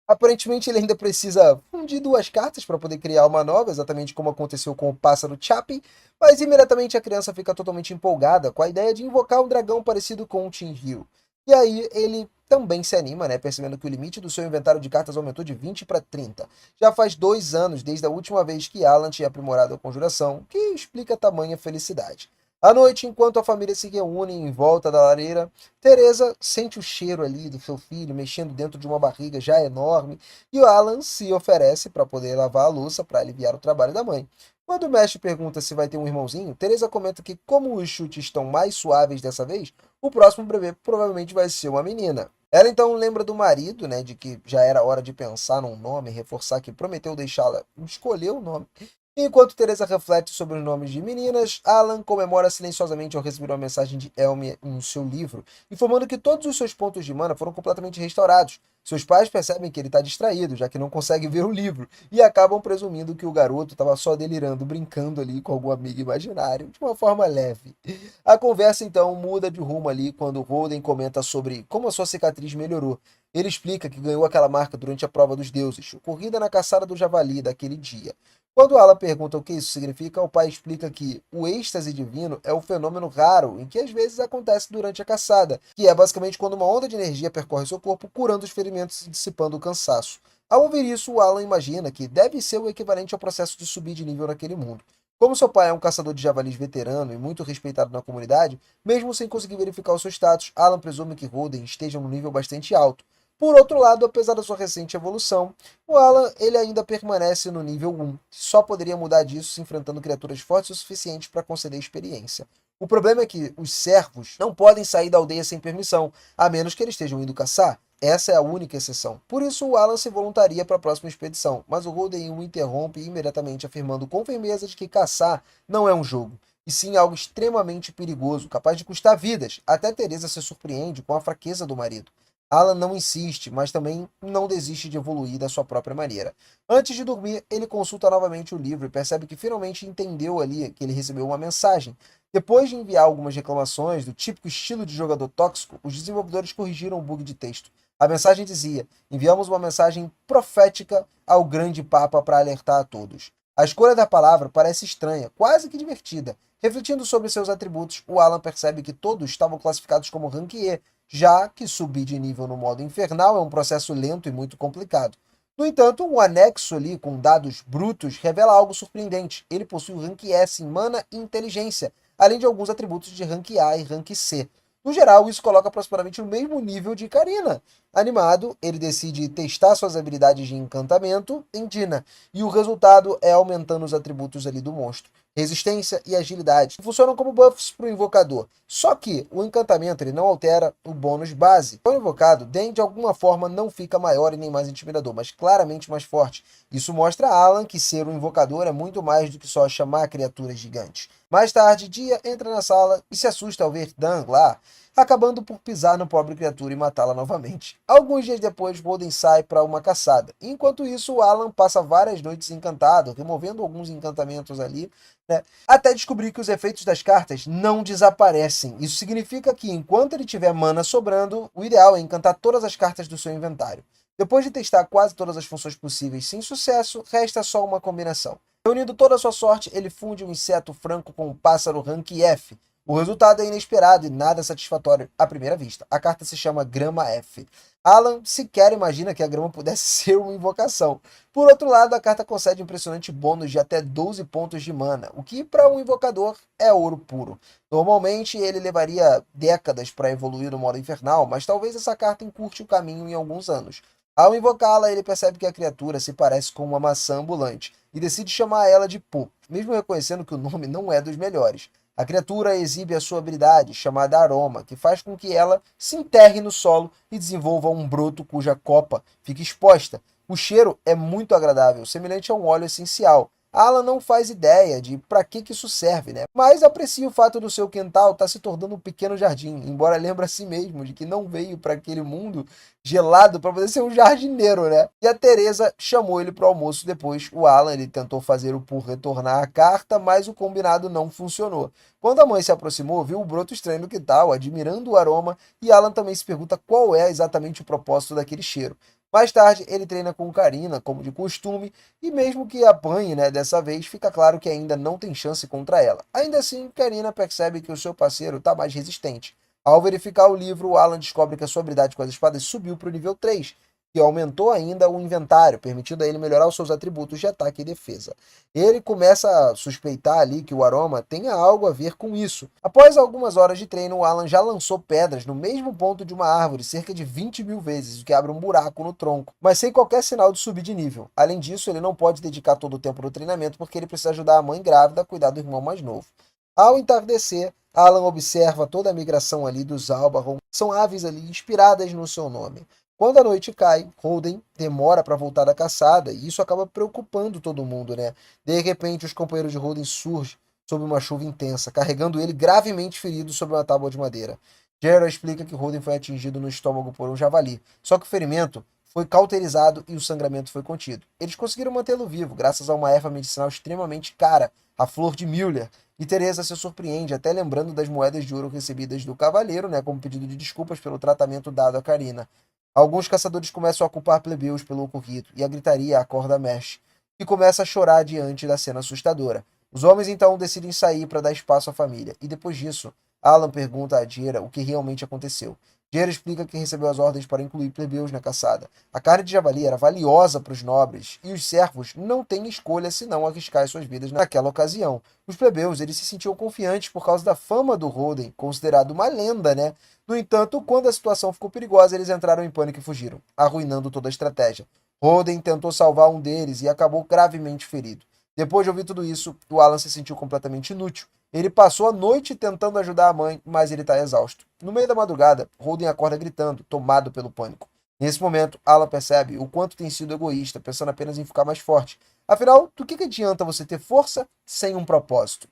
Aparentemente, ele ainda precisa fundir 2 cartas para poder criar uma nova, exatamente como aconteceu com o pássaro Chappie, mas imediatamente a criança fica totalmente empolgada com a ideia de invocar um dragão parecido com o Chinryu. E aí ele também se anima, né, percebendo que o limite do seu inventário de cartas aumentou de 20 para 30. Já faz 2 anos desde a última vez que Alan tinha aprimorado a conjuração, que explica tamanha felicidade. À noite, enquanto a família se reúne em volta da lareira, Teresa sente o cheiro ali do seu filho mexendo dentro de uma barriga já enorme e o Alan se oferece para poder lavar a louça para aliviar o trabalho da mãe. Quando o mestre pergunta se vai ter um irmãozinho, Teresa comenta que, como os chutes estão mais suaves dessa vez, o próximo bebê provavelmente vai ser uma menina. Ela então lembra do marido, né, de que já era hora de pensar num nome, reforçar que prometeu deixá-la escolher o nome. Enquanto Teresa reflete sobre os nomes de meninas, Alan comemora silenciosamente ao receber uma mensagem de Elmi em seu livro, informando que todos os seus pontos de mana foram completamente restaurados. Seus pais percebem que ele está distraído, já que não consegue ver o livro, e acabam presumindo que o garoto estava só delirando, brincando ali com algum amigo imaginário, de uma forma leve. A conversa então muda de rumo ali quando Holden comenta sobre como a sua cicatriz melhorou. Ele explica que ganhou aquela marca durante a prova dos deuses, ocorrida na caçada do javali daquele dia. Quando Ala pergunta o que isso significa, o pai explica que o êxtase divino é um fenômeno raro em que às vezes acontece durante a caçada, que é basicamente quando uma onda de energia percorre seu corpo, curando os ferimentos e dissipando o cansaço. Ao ouvir isso, o Alan imagina que deve ser o equivalente ao processo de subir de nível naquele mundo. Como seu pai é um caçador de javalis veterano e muito respeitado na comunidade, mesmo sem conseguir verificar o seu status, Alan presume que Holden esteja num nível bastante alto. Por outro lado, apesar da sua recente evolução, o Alan ele ainda permanece no nível 1, só poderia mudar disso se enfrentando criaturas fortes o suficiente para conceder experiência. O problema é que os servos não podem sair da aldeia sem permissão, a menos que eles estejam indo caçar. Essa é a única exceção. Por isso, o Alan se voluntaria para a próxima expedição, mas o Holden o interrompe imediatamente, afirmando com firmeza de que caçar não é um jogo, e sim algo extremamente perigoso, capaz de custar vidas. Até Teresa se surpreende com a fraqueza do marido. Alan não insiste, mas também não desiste de evoluir da sua própria maneira. Antes de dormir, ele consulta novamente o livro e percebe que finalmente entendeu ali que ele recebeu uma mensagem. Depois de enviar algumas reclamações do típico estilo de jogador tóxico, os desenvolvedores corrigiram o bug de texto. A mensagem dizia: enviamos uma mensagem profética ao grande Papa para alertar a todos. A escolha da palavra parece estranha, quase que divertida. Refletindo sobre seus atributos, o Alan percebe que todos estavam classificados como Rank E, já que subir de nível no modo infernal é um processo lento e muito complicado. No entanto, um anexo ali com dados brutos revela algo surpreendente. Ele possui o Rank S em mana e inteligência, além de alguns atributos de Rank A e Rank C. No geral, isso coloca aproximadamente no mesmo nível de Karina. Animado, ele decide testar suas habilidades de encantamento em Dina, e o resultado é aumentando os atributos ali do monstro. Resistência e agilidade funcionam como buffs para o invocador, só que o encantamento ele não altera o bônus base. O invocado, Den de alguma forma não fica maior e nem mais intimidador, mas claramente mais forte. Isso mostra a Alan que ser um invocador é muito mais do que só chamar criaturas gigantes. Mais tarde, Dia entra na sala e se assusta ao ver Dan lá, acabando por pisar no pobre criatura e matá-la novamente. Alguns dias depois, Roden sai para uma caçada. Enquanto isso, Alan passa várias noites encantado, removendo alguns encantamentos ali, né, até descobrir que os efeitos das cartas não desaparecem. Isso significa que, enquanto ele tiver mana sobrando, o ideal é encantar todas as cartas do seu inventário. Depois de testar quase todas as funções possíveis sem sucesso, resta só uma combinação. Reunindo toda a sua sorte, ele funde um inseto franco com um pássaro Rank F. O resultado é inesperado e nada satisfatório à primeira vista. A carta se chama Grama F. Alan sequer imagina que a grama pudesse ser uma invocação. Por outro lado, a carta concede um impressionante bônus de até 12 pontos de mana, o que para um invocador é ouro puro. Normalmente ele levaria décadas para evoluir no modo infernal, mas talvez essa carta encurte o caminho em alguns anos. Ao invocá-la, ele percebe que a criatura se parece com uma maçã ambulante e decide chamar ela de Pô, mesmo reconhecendo que o nome não é dos melhores. A criatura exibe a sua habilidade, chamada Aroma, que faz com que ela se enterre no solo e desenvolva um broto cuja copa fica exposta. O cheiro é muito agradável, semelhante a um óleo essencial. Alan não faz ideia de para que isso serve, né? Mas aprecia o fato do seu quintal estar se tornando um pequeno jardim, embora lembre a si mesmo de que não veio para aquele mundo gelado para poder ser um jardineiro, né? E a Teresa chamou ele para o almoço depois. O Alan ele tentou fazer o por retornar a carta, mas o combinado não funcionou. Quando a mãe se aproximou, viu o broto estranho no quintal, admirando o aroma, e Alan também se pergunta qual é exatamente o propósito daquele cheiro. Mais tarde, ele treina com Karina, como de costume, e mesmo que apanhe, né, dessa vez, fica claro que ainda não tem chance contra ela. Ainda assim, Karina percebe que o seu parceiro está mais resistente. Ao verificar o livro, Alan descobre que a sua habilidade com as espadas subiu para o nível 3, que aumentou ainda o inventário, permitindo a ele melhorar os seus atributos de ataque e defesa. Ele começa a suspeitar ali que o aroma tenha algo a ver com isso. Após algumas horas de treino, o Alan já lançou pedras no mesmo ponto de uma árvore cerca de 20 mil vezes, o que abre um buraco no tronco, mas sem qualquer sinal de subir de nível. Além disso, ele não pode dedicar todo o tempo no treinamento porque ele precisa ajudar a mãe grávida a cuidar do irmão mais novo. Ao entardecer, Alan observa toda a migração ali dos Albarron. São aves ali inspiradas no seu nome. Quando a noite cai, Holden demora para voltar da caçada e isso acaba preocupando todo mundo, né? De repente, os companheiros de Holden surgem sob uma chuva intensa, carregando ele gravemente ferido sobre uma tábua de madeira. Gerald explica que Holden foi atingido no estômago por um javali, só que o ferimento foi cauterizado e o sangramento foi contido. Eles conseguiram mantê-lo vivo graças a uma erva medicinal extremamente cara, a flor de Müller, e Teresa se surpreende, até lembrando das moedas de ouro recebidas do cavaleiro, né, como pedido de desculpas pelo tratamento dado a Karina. Alguns caçadores começam a culpar plebeus pelo ocorrido, e a gritaria acorda Mesh, que começa a chorar diante da cena assustadora. Os homens então decidem sair para dar espaço à família, e depois disso, Alan pergunta a Jera o que realmente aconteceu. Jera explica que recebeu as ordens para incluir plebeus na caçada. A carne de javali era valiosa para os nobres, e os servos não têm escolha senão arriscar suas vidas naquela ocasião. Os plebeus eles se sentiam confiantes por causa da fama do Holden, considerado uma lenda, né? No entanto, quando a situação ficou perigosa, eles entraram em pânico e fugiram, arruinando toda a estratégia. Holden tentou salvar um deles e acabou gravemente ferido. Depois de ouvir tudo isso, o Alan se sentiu completamente inútil. Ele passou a noite tentando ajudar a mãe, mas ele está exausto. No meio da madrugada, Holden acorda gritando, tomado pelo pânico. Nesse momento, Alan percebe o quanto tem sido egoísta, pensando apenas em ficar mais forte. Afinal, do que adianta você ter força sem um propósito?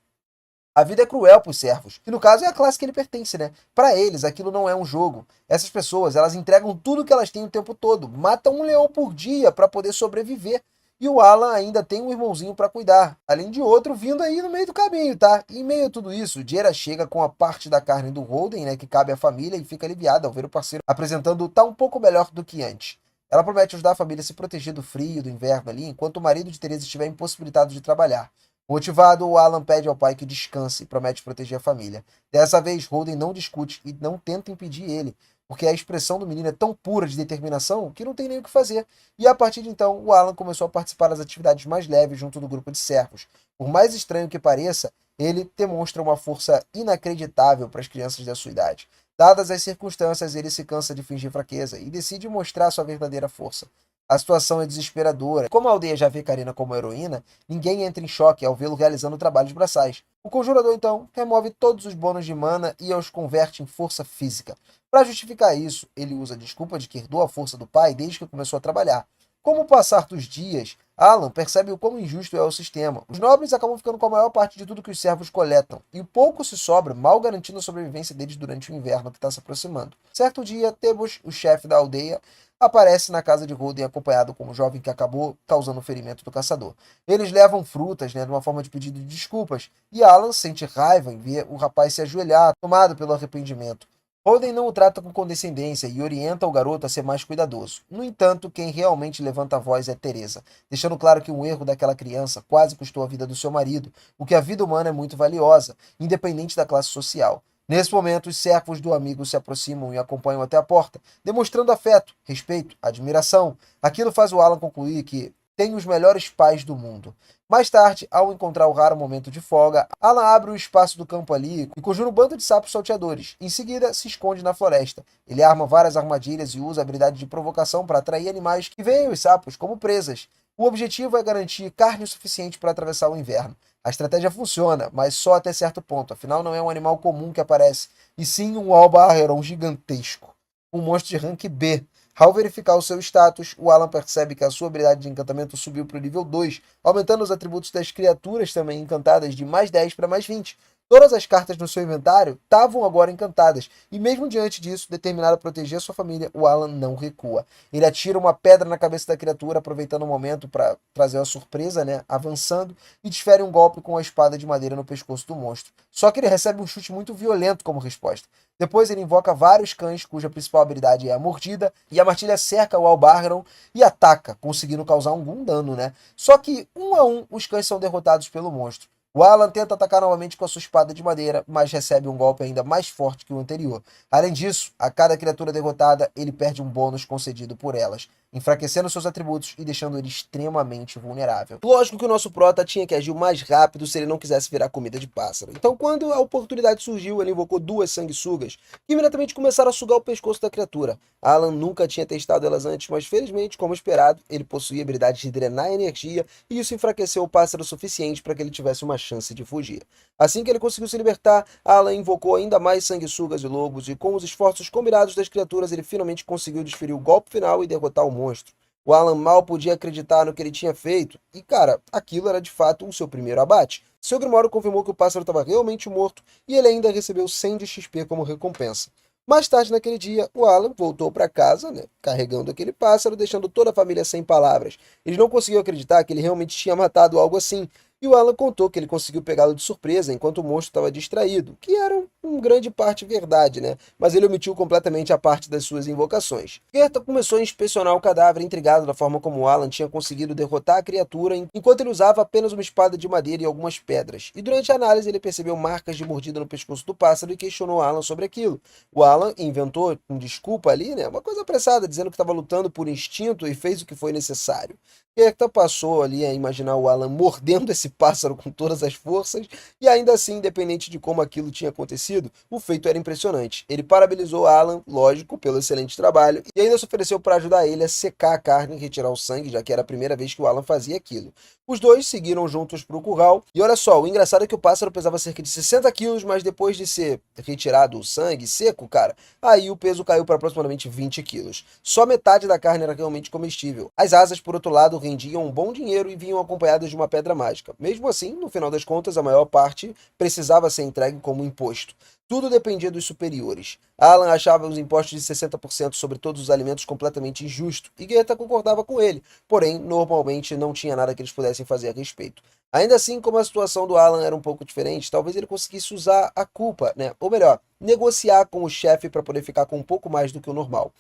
A vida é cruel para os servos, que no caso é a classe que ele pertence, né? Para eles, aquilo não é um jogo. Essas pessoas, elas entregam tudo que elas têm o tempo todo, matam um leão por dia para poder sobreviver. E o Alan ainda tem um irmãozinho para cuidar, além de outro vindo aí no meio do caminho, tá? E em meio a tudo isso, Jera chega com a parte da carne do Holden, né, que cabe à família, e fica aliviada ao ver o parceiro apresentando tá um pouco melhor do que antes. Ela promete ajudar a família a se proteger do frio, do inverno ali, enquanto o marido de Teresa estiver impossibilitado de trabalhar. Motivado, o Alan pede ao pai que descanse e promete proteger a família. Dessa vez, Holden não discute e não tenta impedir ele, porque a expressão do menino é tão pura de determinação que não tem nem o que fazer. E a partir de então, o Alan começou a participar das atividades mais leves junto do grupo de servos. Por mais estranho que pareça, ele demonstra uma força inacreditável para as crianças da sua idade. Dadas as circunstâncias, ele se cansa de fingir fraqueza e decide mostrar sua verdadeira força. A situação é desesperadora. Como a aldeia já vê Karina como heroína, ninguém entra em choque ao vê-lo realizando trabalhos braçais. O conjurador, então, remove todos os bônus de mana e os converte em força física. Para justificar isso, ele usa a desculpa de que herdou a força do pai desde que começou a trabalhar. Com o passar dos dias, Alan percebe o quão injusto é o sistema. Os nobres acabam ficando com a maior parte de tudo que os servos coletam, e pouco se sobra, mal garantindo a sobrevivência deles durante o inverno que está se aproximando. Certo dia, Tebos, o chefe da aldeia, aparece na casa de Holden acompanhado com um jovem que acabou causando o ferimento do caçador. Eles levam frutas, né, numa forma de pedido de desculpas, e Alan sente raiva em ver o rapaz se ajoelhar, tomado pelo arrependimento. Holden não o trata com condescendência e orienta o garoto a ser mais cuidadoso. No entanto, quem realmente levanta a voz é Teresa, deixando claro que um erro daquela criança quase custou a vida do seu marido, o que a vida humana é muito valiosa, independente da classe social. Nesse momento, os servos do amigo se aproximam e acompanham até a porta, demonstrando afeto, respeito, admiração. Aquilo faz o Alan concluir que tem os melhores pais do mundo. Mais tarde, ao encontrar o raro momento de folga, Alan abre o espaço do campo ali e conjura um bando de sapos salteadores. Em seguida, se esconde na floresta. Ele arma várias armadilhas e usa a habilidade de provocação para atrair animais que veem os sapos como presas. O objetivo é garantir carne o suficiente para atravessar o inverno. A estratégia funciona, mas só até certo ponto, afinal não é um animal comum que aparece, e sim um Alba-Arreron gigantesco, um monstro de rank B. Ao verificar o seu status, o Alan percebe que a sua habilidade de encantamento subiu para o nível 2, aumentando os atributos das criaturas também encantadas de mais 10 para mais 20. Todas as cartas no seu inventário estavam agora encantadas, e mesmo diante disso, determinado a proteger sua família, o Alan não recua. Ele atira uma pedra na cabeça da criatura, aproveitando o momento para trazer uma surpresa, né, avançando, e desfere um golpe com a espada de madeira no pescoço do monstro. Só que ele recebe um chute muito violento como resposta. Depois ele invoca vários cães, cuja principal habilidade é a mordida, e a Martilha cerca o Albarron e ataca, conseguindo causar algum dano, né? Só que, um a um, os cães são derrotados pelo monstro. O Alan tenta atacar novamente com a sua espada de madeira, mas recebe um golpe ainda mais forte que o anterior. Além disso, a cada criatura derrotada, ele perde um bônus concedido por elas, enfraquecendo seus atributos e deixando ele extremamente vulnerável. Lógico que o nosso prota tinha que agir o mais rápido se ele não quisesse virar comida de pássaro. Então, quando a oportunidade surgiu, ele invocou duas sanguessugas, que imediatamente começaram a sugar o pescoço da criatura. Alan nunca tinha testado elas antes, mas felizmente, como esperado, ele possuía a habilidade de drenar energia, e isso enfraqueceu o pássaro o suficiente para que ele tivesse uma chance de fugir. Assim que ele conseguiu se libertar, Alan invocou ainda mais sanguessugas e lobos, e com os esforços combinados das criaturas, ele finalmente conseguiu desferir o golpe final e derrotar o monstro. O Alan mal podia acreditar no que ele tinha feito, e cara, aquilo era de fato o seu primeiro abate. Seu Grimório confirmou que o pássaro estava realmente morto, e ele ainda recebeu 100 de XP como recompensa. Mais tarde naquele dia, o Alan voltou para casa, né, carregando aquele pássaro, deixando toda a família sem palavras. Eles não conseguiam acreditar que ele realmente tinha matado algo assim, e o Alan contou que ele conseguiu pegá-lo de surpresa enquanto o monstro estava distraído, que era em grande parte verdade, né? Mas ele omitiu completamente a parte das suas invocações. Gerta começou a inspecionar o cadáver, intrigado da forma como o Alan tinha conseguido derrotar a criatura enquanto ele usava apenas uma espada de madeira e algumas pedras. E durante a análise ele percebeu marcas de mordida no pescoço do pássaro e questionou Alan sobre aquilo. O Alan inventou um desculpa ali, né? Uma coisa apressada, dizendo que estava lutando por instinto e fez o que foi necessário. Gerta passou ali a imaginar o Alan mordendo esse pássaro com todas as forças, e ainda assim, independente de como aquilo tinha acontecido, o feito era impressionante. Ele parabenizou Alan, lógico, pelo excelente trabalho, e ainda se ofereceu para ajudar ele a secar a carne e retirar o sangue, já que era a primeira vez que o Alan fazia aquilo. Os dois seguiram juntos para o curral, e olha só, o engraçado é que o pássaro pesava cerca de 60 quilos, mas depois de ser retirado o sangue seco, cara, aí o peso caiu para aproximadamente 20 quilos. Só metade da carne era realmente comestível. As asas, por outro lado, rendiam um bom dinheiro e vinham acompanhadas de uma pedra mágica. Mesmo assim, no final das contas, a maior parte precisava ser entregue como imposto. Tudo dependia dos superiores. Alan achava os impostos de 60% sobre todos os alimentos completamente injusto, e Goethe concordava com ele, porém, normalmente não tinha nada que eles pudessem fazer a respeito. Ainda assim, como a situação do Alan era um pouco diferente, talvez ele conseguisse usar a culpa, né? Ou melhor, negociar com o chefe para poder ficar com um pouco mais do que o normal.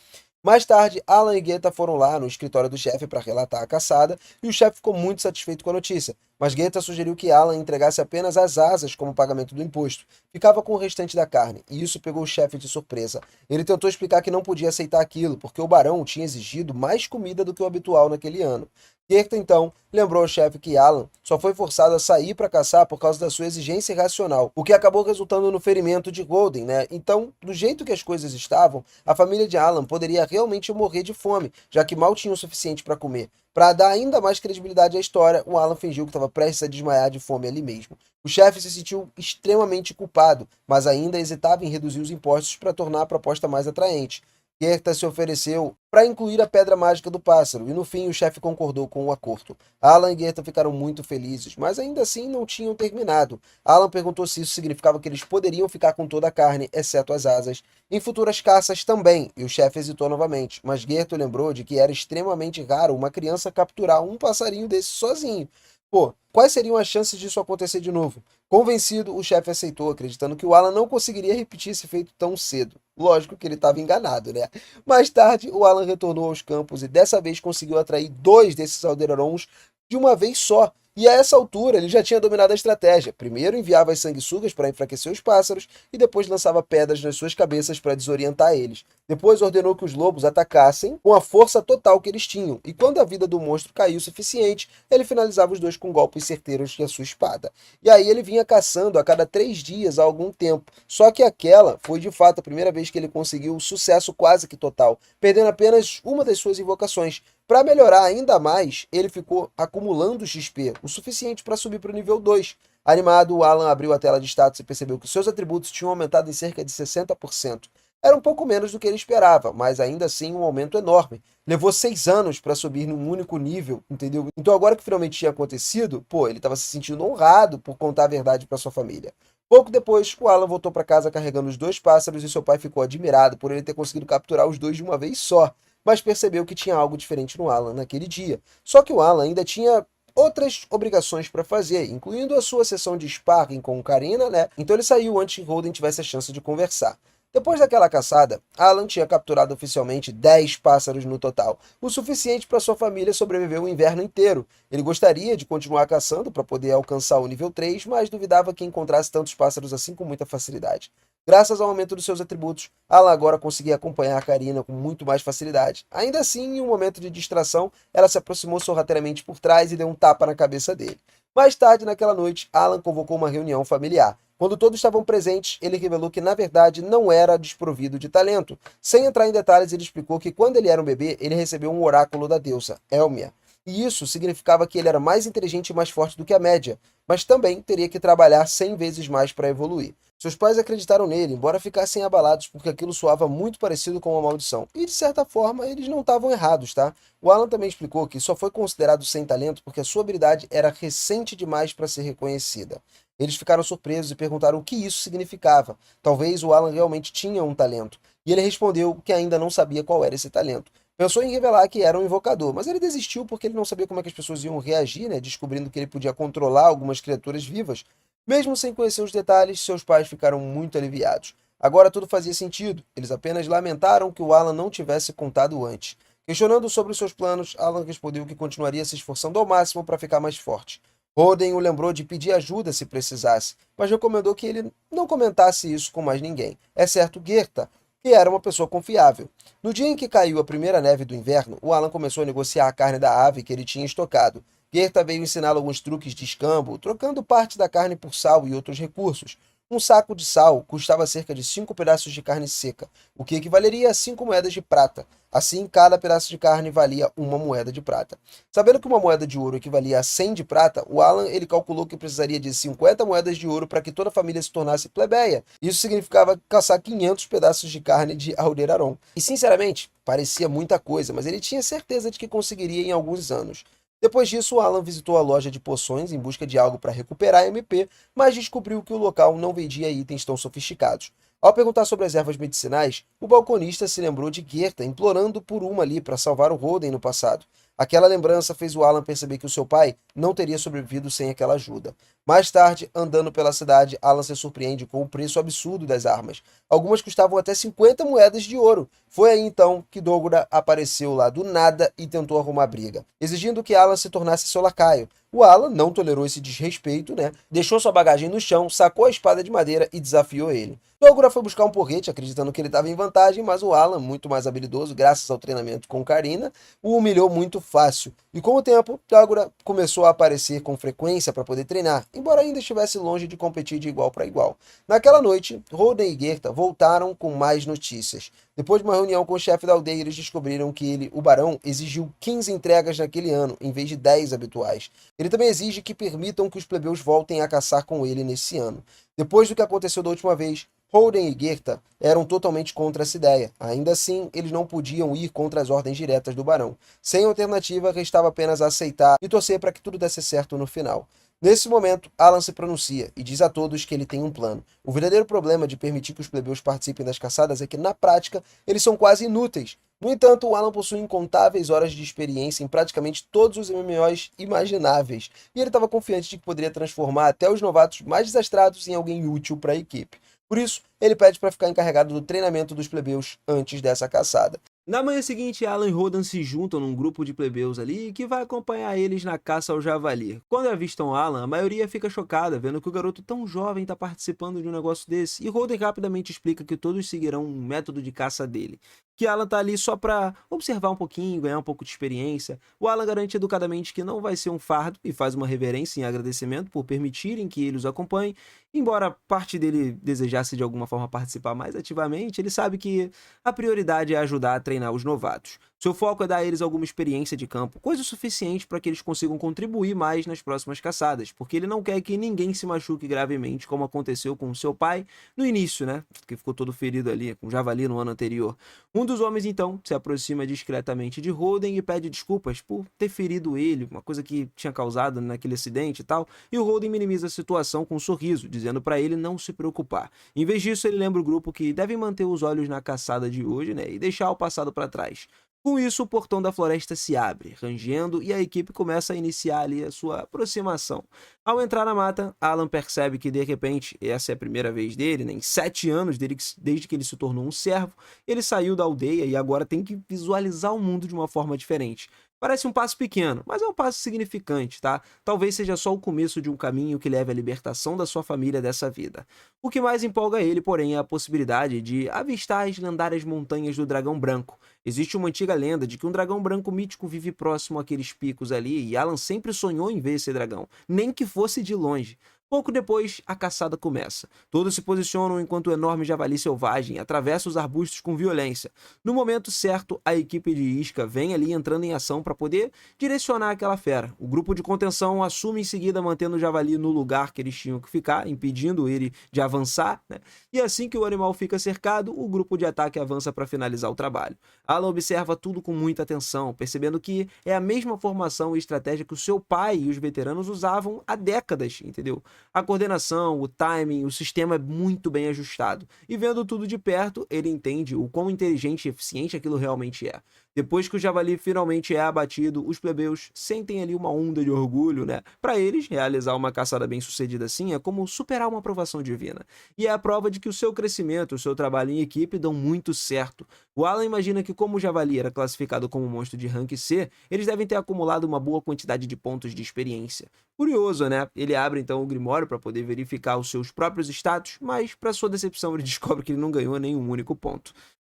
Mais tarde, Alan e Goethe foram lá no escritório do chefe para relatar a caçada, e o chefe ficou muito satisfeito com a notícia, mas Goethe sugeriu que Alan entregasse apenas as asas como pagamento do imposto. Ficava com o restante da carne, e isso pegou o chefe de surpresa. Ele tentou explicar que não podia aceitar aquilo, porque o barão tinha exigido mais comida do que o habitual naquele ano. Goethe, então, lembrou ao chefe que Alan só foi forçado a sair para caçar por causa da sua exigência irracional, o que acabou resultando no ferimento de Golden, né? Então, do jeito que as coisas estavam, a família de Alan poderia realmente morrer de fome, já que mal tinha o suficiente para comer. Para dar ainda mais credibilidade à história, o Alan fingiu que estava prestes a desmaiar de fome ali mesmo. O chefe se sentiu extremamente culpado, mas ainda hesitava em reduzir os impostos para tornar a proposta mais atraente. Goethe se ofereceu para incluir a pedra mágica do pássaro, e no fim o chefe concordou com o acordo. Alan e Goethe ficaram muito felizes, mas ainda assim não tinham terminado. Alan perguntou se isso significava que eles poderiam ficar com toda a carne, exceto as asas, em futuras caças também, e o chefe hesitou novamente, mas Goethe lembrou de que era extremamente raro uma criança capturar um passarinho desse sozinho. Pô, quais seriam as chances disso acontecer de novo? Convencido, o chefe aceitou, acreditando que o Alan não conseguiria repetir esse feito tão cedo. Lógico que ele estava enganado, né? Mais tarde, o Alan retornou aos campos e dessa vez conseguiu atrair 2 desses aldeirões de uma vez só. E a essa altura ele já tinha dominado a estratégia. Primeiro enviava as sanguessugas para enfraquecer os pássaros e depois lançava pedras nas suas cabeças para desorientar eles. Depois ordenou que os lobos atacassem com a força total que eles tinham, e quando a vida do monstro caiu o suficiente, ele finalizava os dois com golpes certeiros de sua espada. E aí ele vinha caçando a cada 3 dias há algum tempo, só que aquela foi de fato a primeira vez que ele conseguiu um sucesso quase que total, perdendo apenas uma das suas invocações. Para melhorar ainda mais, ele ficou acumulando XP, o suficiente para subir para o nível 2. Animado, o Alan abriu a tela de status e percebeu que seus atributos tinham aumentado em cerca de 60%. Era um pouco menos do que ele esperava, mas ainda assim um aumento enorme. Levou 6 anos para subir num único nível, entendeu? Então agora que finalmente tinha acontecido, pô, ele estava se sentindo honrado por contar a verdade para sua família. Pouco depois, o Alan voltou para casa carregando os 2 pássaros e seu pai ficou admirado por ele ter conseguido capturar os 2 de uma vez só, mas percebeu que tinha algo diferente no Alan naquele dia. Só que o Alan ainda tinha outras obrigações para fazer, incluindo a sua sessão de sparring com Karina, né? Então ele saiu antes que Holden tivesse a chance de conversar. Depois daquela caçada, Alan tinha capturado oficialmente 10 pássaros no total, o suficiente para sua família sobreviver o inverno inteiro. Ele gostaria de continuar caçando para poder alcançar o nível 3, mas duvidava que encontrasse tantos pássaros assim com muita facilidade. Graças ao aumento dos seus atributos, Alan agora conseguia acompanhar a Karina com muito mais facilidade. Ainda assim, em um momento de distração, ela se aproximou sorrateiramente por trás e deu um tapa na cabeça dele. Mais tarde, naquela noite, Alan convocou uma reunião familiar. Quando todos estavam presentes, ele revelou que, na verdade, não era desprovido de talento. Sem entrar em detalhes, ele explicou que, quando ele era um bebê, ele recebeu um oráculo da deusa, Elmia. E isso significava que ele era mais inteligente e mais forte do que a média, mas também teria que trabalhar 100 vezes mais para evoluir. Seus pais acreditaram nele, embora ficassem abalados porque aquilo soava muito parecido com uma maldição. E, de certa forma, eles não estavam errados, tá? O Alan também explicou que só foi considerado sem talento porque a sua habilidade era recente demais para ser reconhecida. Eles ficaram surpresos e perguntaram o que isso significava. Talvez o Alan realmente tinha um talento. E ele respondeu que ainda não sabia qual era esse talento. Pensou em revelar que era um invocador, mas ele desistiu porque ele não sabia como é que as pessoas iam reagir, né? Descobrindo que ele podia controlar algumas criaturas vivas. Mesmo sem conhecer os detalhes, seus pais ficaram muito aliviados. Agora tudo fazia sentido. Eles apenas lamentaram que o Alan não tivesse contado antes. Questionando sobre os seus planos, Alan respondeu que continuaria se esforçando ao máximo para ficar mais forte. Holden o lembrou de pedir ajuda se precisasse, mas recomendou que ele não comentasse isso com mais ninguém, exceto Goethe, que era uma pessoa confiável. No dia em que caiu a primeira neve do inverno, o Alan começou a negociar a carne da ave que ele tinha estocado. Goethe veio ensiná-lo alguns truques de escambo, trocando parte da carne por sal e outros recursos. Um saco de sal custava cerca de 5 pedaços de carne seca, o que equivaleria a 5 moedas de prata. Assim, cada pedaço de carne valia uma moeda de prata. Sabendo que uma moeda de ouro equivalia a 100 de prata, o Alan ele calculou que precisaria de 50 moedas de ouro para que toda a família se tornasse plebeia. Isso significava caçar 500 pedaços de carne de Aldeiraron. E, sinceramente, parecia muita coisa, mas ele tinha certeza de que conseguiria em alguns anos. Depois disso, o Alan visitou a loja de poções em busca de algo para recuperar a MP, mas descobriu que o local não vendia itens tão sofisticados. Ao perguntar sobre as ervas medicinais, o balconista se lembrou de Gerta implorando por uma ali para salvar o Holden no passado. Aquela lembrança fez o Alan perceber que o seu pai não teria sobrevivido sem aquela ajuda. Mais tarde, andando pela cidade, Alan se surpreende com o preço absurdo das armas. Algumas custavam até 50 moedas de ouro. Foi aí então que Dogura apareceu lá do nada e tentou arrumar briga, exigindo que Alan se tornasse seu lacaio. O Alan não tolerou esse desrespeito, né? Deixou sua bagagem no chão, sacou a espada de madeira e desafiou ele. Dogura foi buscar um porrete, acreditando que ele estava em vantagem, mas o Alan, muito mais habilidoso, graças ao treinamento com Karina, o humilhou muito fácil. E com o tempo, Dogura começou a aparecer com frequência para poder treinar, embora ainda estivesse longe de competir de igual para igual. Naquela noite, Holden e Gerta voltaram com mais notícias. Depois de uma reunião com o chefe da aldeia, eles descobriram que ele, o barão, exigiu 15 entregas naquele ano, em vez de 10 habituais. Ele também exige que permitam que os plebeus voltem a caçar com ele nesse ano. Depois do que aconteceu da última vez, Holden e Gerta eram totalmente contra essa ideia. Ainda assim, eles não podiam ir contra as ordens diretas do barão. Sem alternativa, restava apenas aceitar e torcer para que tudo desse certo no final. Nesse momento, Alan se pronuncia e diz a todos que ele tem um plano. O verdadeiro problema de permitir que os plebeus participem das caçadas é que, na prática, eles são quase inúteis. No entanto, o Alan possui incontáveis horas de experiência em praticamente todos os MMOs imagináveis, e ele estava confiante de que poderia transformar até os novatos mais desastrados em alguém útil para a equipe. Por isso, ele pede para ficar encarregado do treinamento dos plebeus antes dessa caçada. Na manhã seguinte, Alan e Rodan se juntam num grupo de plebeus ali que vai acompanhar eles na caça ao javali. Quando avistam Alan, a maioria fica chocada, vendo que o garoto tão jovem está participando de um negócio desse, e Rodan rapidamente explica que todos seguirão um método de caça dele. Que Alan tá ali só para observar um pouquinho, ganhar um pouco de experiência. O Alan garante educadamente que não vai ser um fardo e faz uma reverência em agradecimento por permitirem que ele os acompanhe. Embora parte dele desejasse de alguma forma participar mais ativamente, ele sabe que a prioridade é ajudar a treinar os novatos. Seu foco é dar a eles alguma experiência de campo, coisa suficiente para que eles consigam contribuir mais nas próximas caçadas, porque ele não quer que ninguém se machuque gravemente, como aconteceu com seu pai no início, né? Que ficou todo ferido ali, com javali no ano anterior. Um dos homens, então, se aproxima discretamente de Holden e pede desculpas por ter ferido ele, uma coisa que tinha causado naquele acidente e tal, e o Holden minimiza a situação com um sorriso, dizendo para ele não se preocupar. Em vez disso, ele lembra o grupo que devem manter os olhos na caçada de hoje, né, e deixar o passado para trás. Com isso, o portão da floresta se abre, rangendo, e a equipe começa a iniciar ali a sua aproximação. Ao entrar na mata, Alan percebe que, de repente, essa é a primeira vez dele, né, em 7 anos, desde que ele se tornou um servo, ele saiu da aldeia e agora tem que visualizar o mundo de uma forma diferente. Parece um passo pequeno, mas é um passo significante, tá? Talvez seja só o começo de um caminho que leve à libertação da sua família dessa vida. O que mais empolga ele, porém, é a possibilidade de avistar as lendárias montanhas do Dragão Branco. Existe uma antiga lenda de que um dragão branco mítico vive próximo àqueles picos ali, e Alan sempre sonhou em ver esse dragão, nem que fosse de longe. Pouco depois, a caçada começa. Todos se posicionam enquanto o enorme javali selvagem atravessa os arbustos com violência. No momento certo, a equipe de isca vem ali entrando em ação para poder direcionar aquela fera. O grupo de contenção assume em seguida mantendo o javali no lugar que eles tinham que ficar, impedindo ele de avançar, né? E assim que o animal fica cercado, o grupo de ataque avança para finalizar o trabalho. Alan observa tudo com muita atenção, percebendo que é a mesma formação e estratégia que o seu pai e os veteranos usavam há décadas, entendeu? A coordenação, o timing, o sistema é muito bem ajustado. E vendo tudo de perto, ele entende o quão inteligente e eficiente aquilo realmente é. Depois que o javali finalmente é abatido, os plebeus sentem ali uma onda de orgulho, né? Para eles, realizar uma caçada bem-sucedida assim é como superar uma aprovação divina. E é a prova de que o seu crescimento, o seu trabalho em equipe dão muito certo. O Alan imagina que como o javali era classificado como um monstro de rank C, eles devem ter acumulado uma boa quantidade de pontos de experiência. Curioso, né? Ele abre então o Grimório para poder verificar os seus próprios status, mas para sua decepção ele descobre que ele não ganhou nenhum único ponto.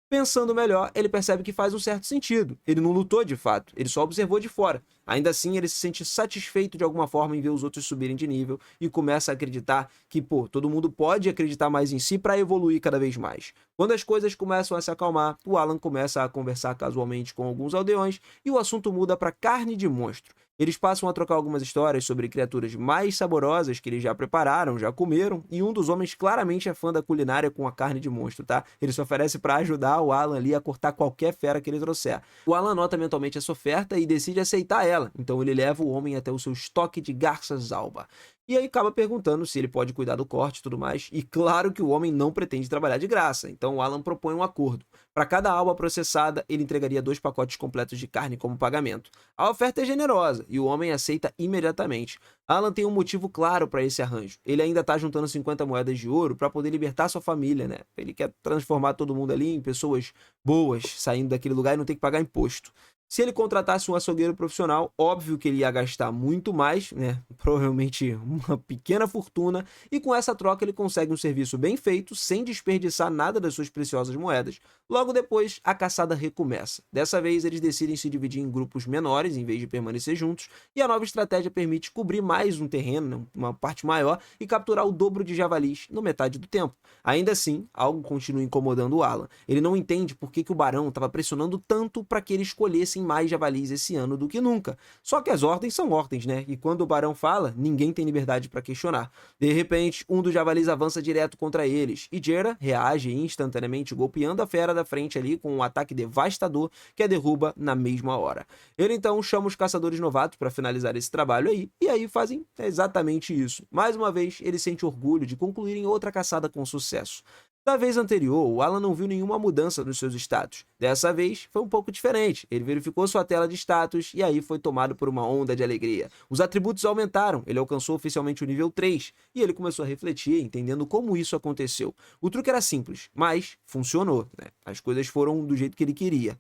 Pensando melhor, ele percebe que faz um certo sentido. Ele não lutou de fato, ele só observou de fora. Ainda assim, ele se sente satisfeito de alguma forma em ver os outros subirem de nível e começa a acreditar que, todo mundo pode acreditar mais em si para evoluir cada vez mais. Quando as coisas começam a se acalmar, o Alan começa a conversar casualmente com alguns aldeões e o assunto muda para carne de monstro. Eles passam a trocar algumas histórias sobre criaturas mais saborosas que eles já prepararam, já comeram, e um dos homens claramente é fã da culinária com a carne de monstro, tá? Ele se oferece para ajudar o Alan ali a cortar qualquer fera que ele trouxer. O Alan nota mentalmente essa oferta e decide aceitar ela, ela. Então ele leva o homem até o seu estoque de garças alba. E aí acaba perguntando se ele pode cuidar do corte e tudo mais. E claro que o homem não pretende trabalhar de graça. Então o Alan propõe um acordo. Para cada alba processada, ele entregaria 2 pacotes completos de carne como pagamento. A oferta é generosa e o homem aceita imediatamente. Alan tem um motivo claro para esse arranjo. Ele ainda está juntando 50 moedas de ouro para poder libertar sua família, né? Ele quer transformar todo mundo ali em pessoas boas, saindo daquele lugar e não ter que pagar imposto. Se ele contratasse um açougueiro profissional, óbvio que ele ia gastar muito mais, né? Provavelmente uma pequena fortuna, e com essa troca ele consegue um serviço bem feito, sem desperdiçar nada das suas preciosas moedas. Logo depois, a caçada recomeça. Dessa vez, eles decidem se dividir em grupos menores, em vez de permanecer juntos, e a nova estratégia permite cobrir mais um terreno, uma parte maior, e capturar o dobro de javalis no metade do tempo. Ainda assim, algo continua incomodando o Alan. Ele não entende por que o barão estava pressionando tanto para que ele escolhesse mais javalis esse ano do que nunca. Só que as ordens são ordens, né? E quando o barão fala, ninguém tem liberdade para questionar. De repente, um dos javalis avança direto contra eles, e Jera reage instantaneamente, golpeando a fera da frente ali com um ataque devastador que a derruba na mesma hora. Ele então chama os caçadores novatos para finalizar esse trabalho aí, e aí fazem exatamente isso. Mais uma vez, ele sente orgulho de concluírem outra caçada com sucesso. Da vez anterior, o Alan não viu nenhuma mudança nos seus status. Dessa vez, foi um pouco diferente. Ele verificou sua tela de status e aí foi tomado por uma onda de alegria. Os atributos aumentaram, ele alcançou oficialmente o nível 3 e ele começou a refletir, entendendo como isso aconteceu. O truque era simples, mas funcionou, né? As coisas foram do jeito que ele queria.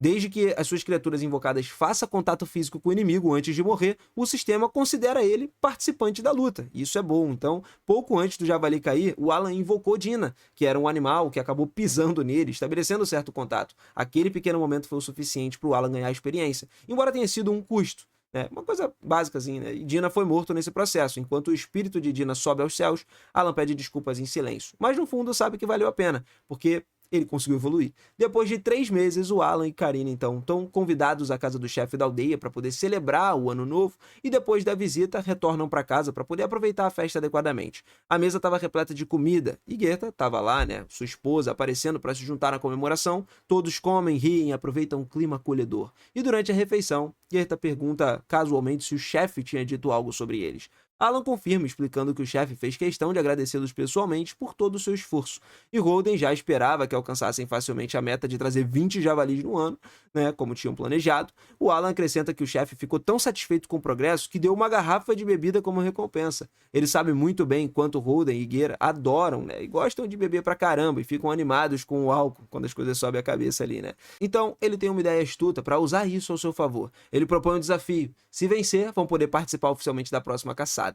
Desde que as suas criaturas invocadas façam contato físico com o inimigo antes de morrer, o sistema considera ele participante da luta. Isso é bom. Então, pouco antes do javali cair, o Alan invocou Dina, que era um animal que acabou pisando nele, estabelecendo certo contato. Aquele pequeno momento foi o suficiente para o Alan ganhar experiência, embora tenha sido um custo. Uma coisa básica assim, né? E Dina foi morto nesse processo. Enquanto o espírito de Dina sobe aos céus, Alan pede desculpas em silêncio. Mas no fundo sabe que valeu a pena, porque ele conseguiu evoluir. Depois de 3 meses, o Alan e Karina, então, estão convidados à casa do chefe da aldeia para poder celebrar o ano novo e depois da visita retornam para casa para poder aproveitar a festa adequadamente. A mesa estava repleta de comida e Gerta estava lá, né, sua esposa, aparecendo para se juntar na comemoração. Todos comem, riem e aproveitam o clima acolhedor. E durante a refeição, Gerta pergunta casualmente se o chefe tinha dito algo sobre eles. Alan confirma, explicando que o chefe fez questão de agradecê-los pessoalmente por todo o seu esforço. E Holden já esperava que alcançassem facilmente a meta de trazer 20 javalis no ano, né, como tinham planejado. O Alan acrescenta que o chefe ficou tão satisfeito com o progresso que deu uma garrafa de bebida como recompensa. Ele sabe muito bem quanto Holden e Gerta adoram, né, e gostam de beber pra caramba e ficam animados com o álcool quando as coisas sobem a cabeça ali, né. Então, ele tem uma ideia astuta para usar isso ao seu favor. Ele propõe um desafio. Se vencer, vão poder participar oficialmente da próxima caçada.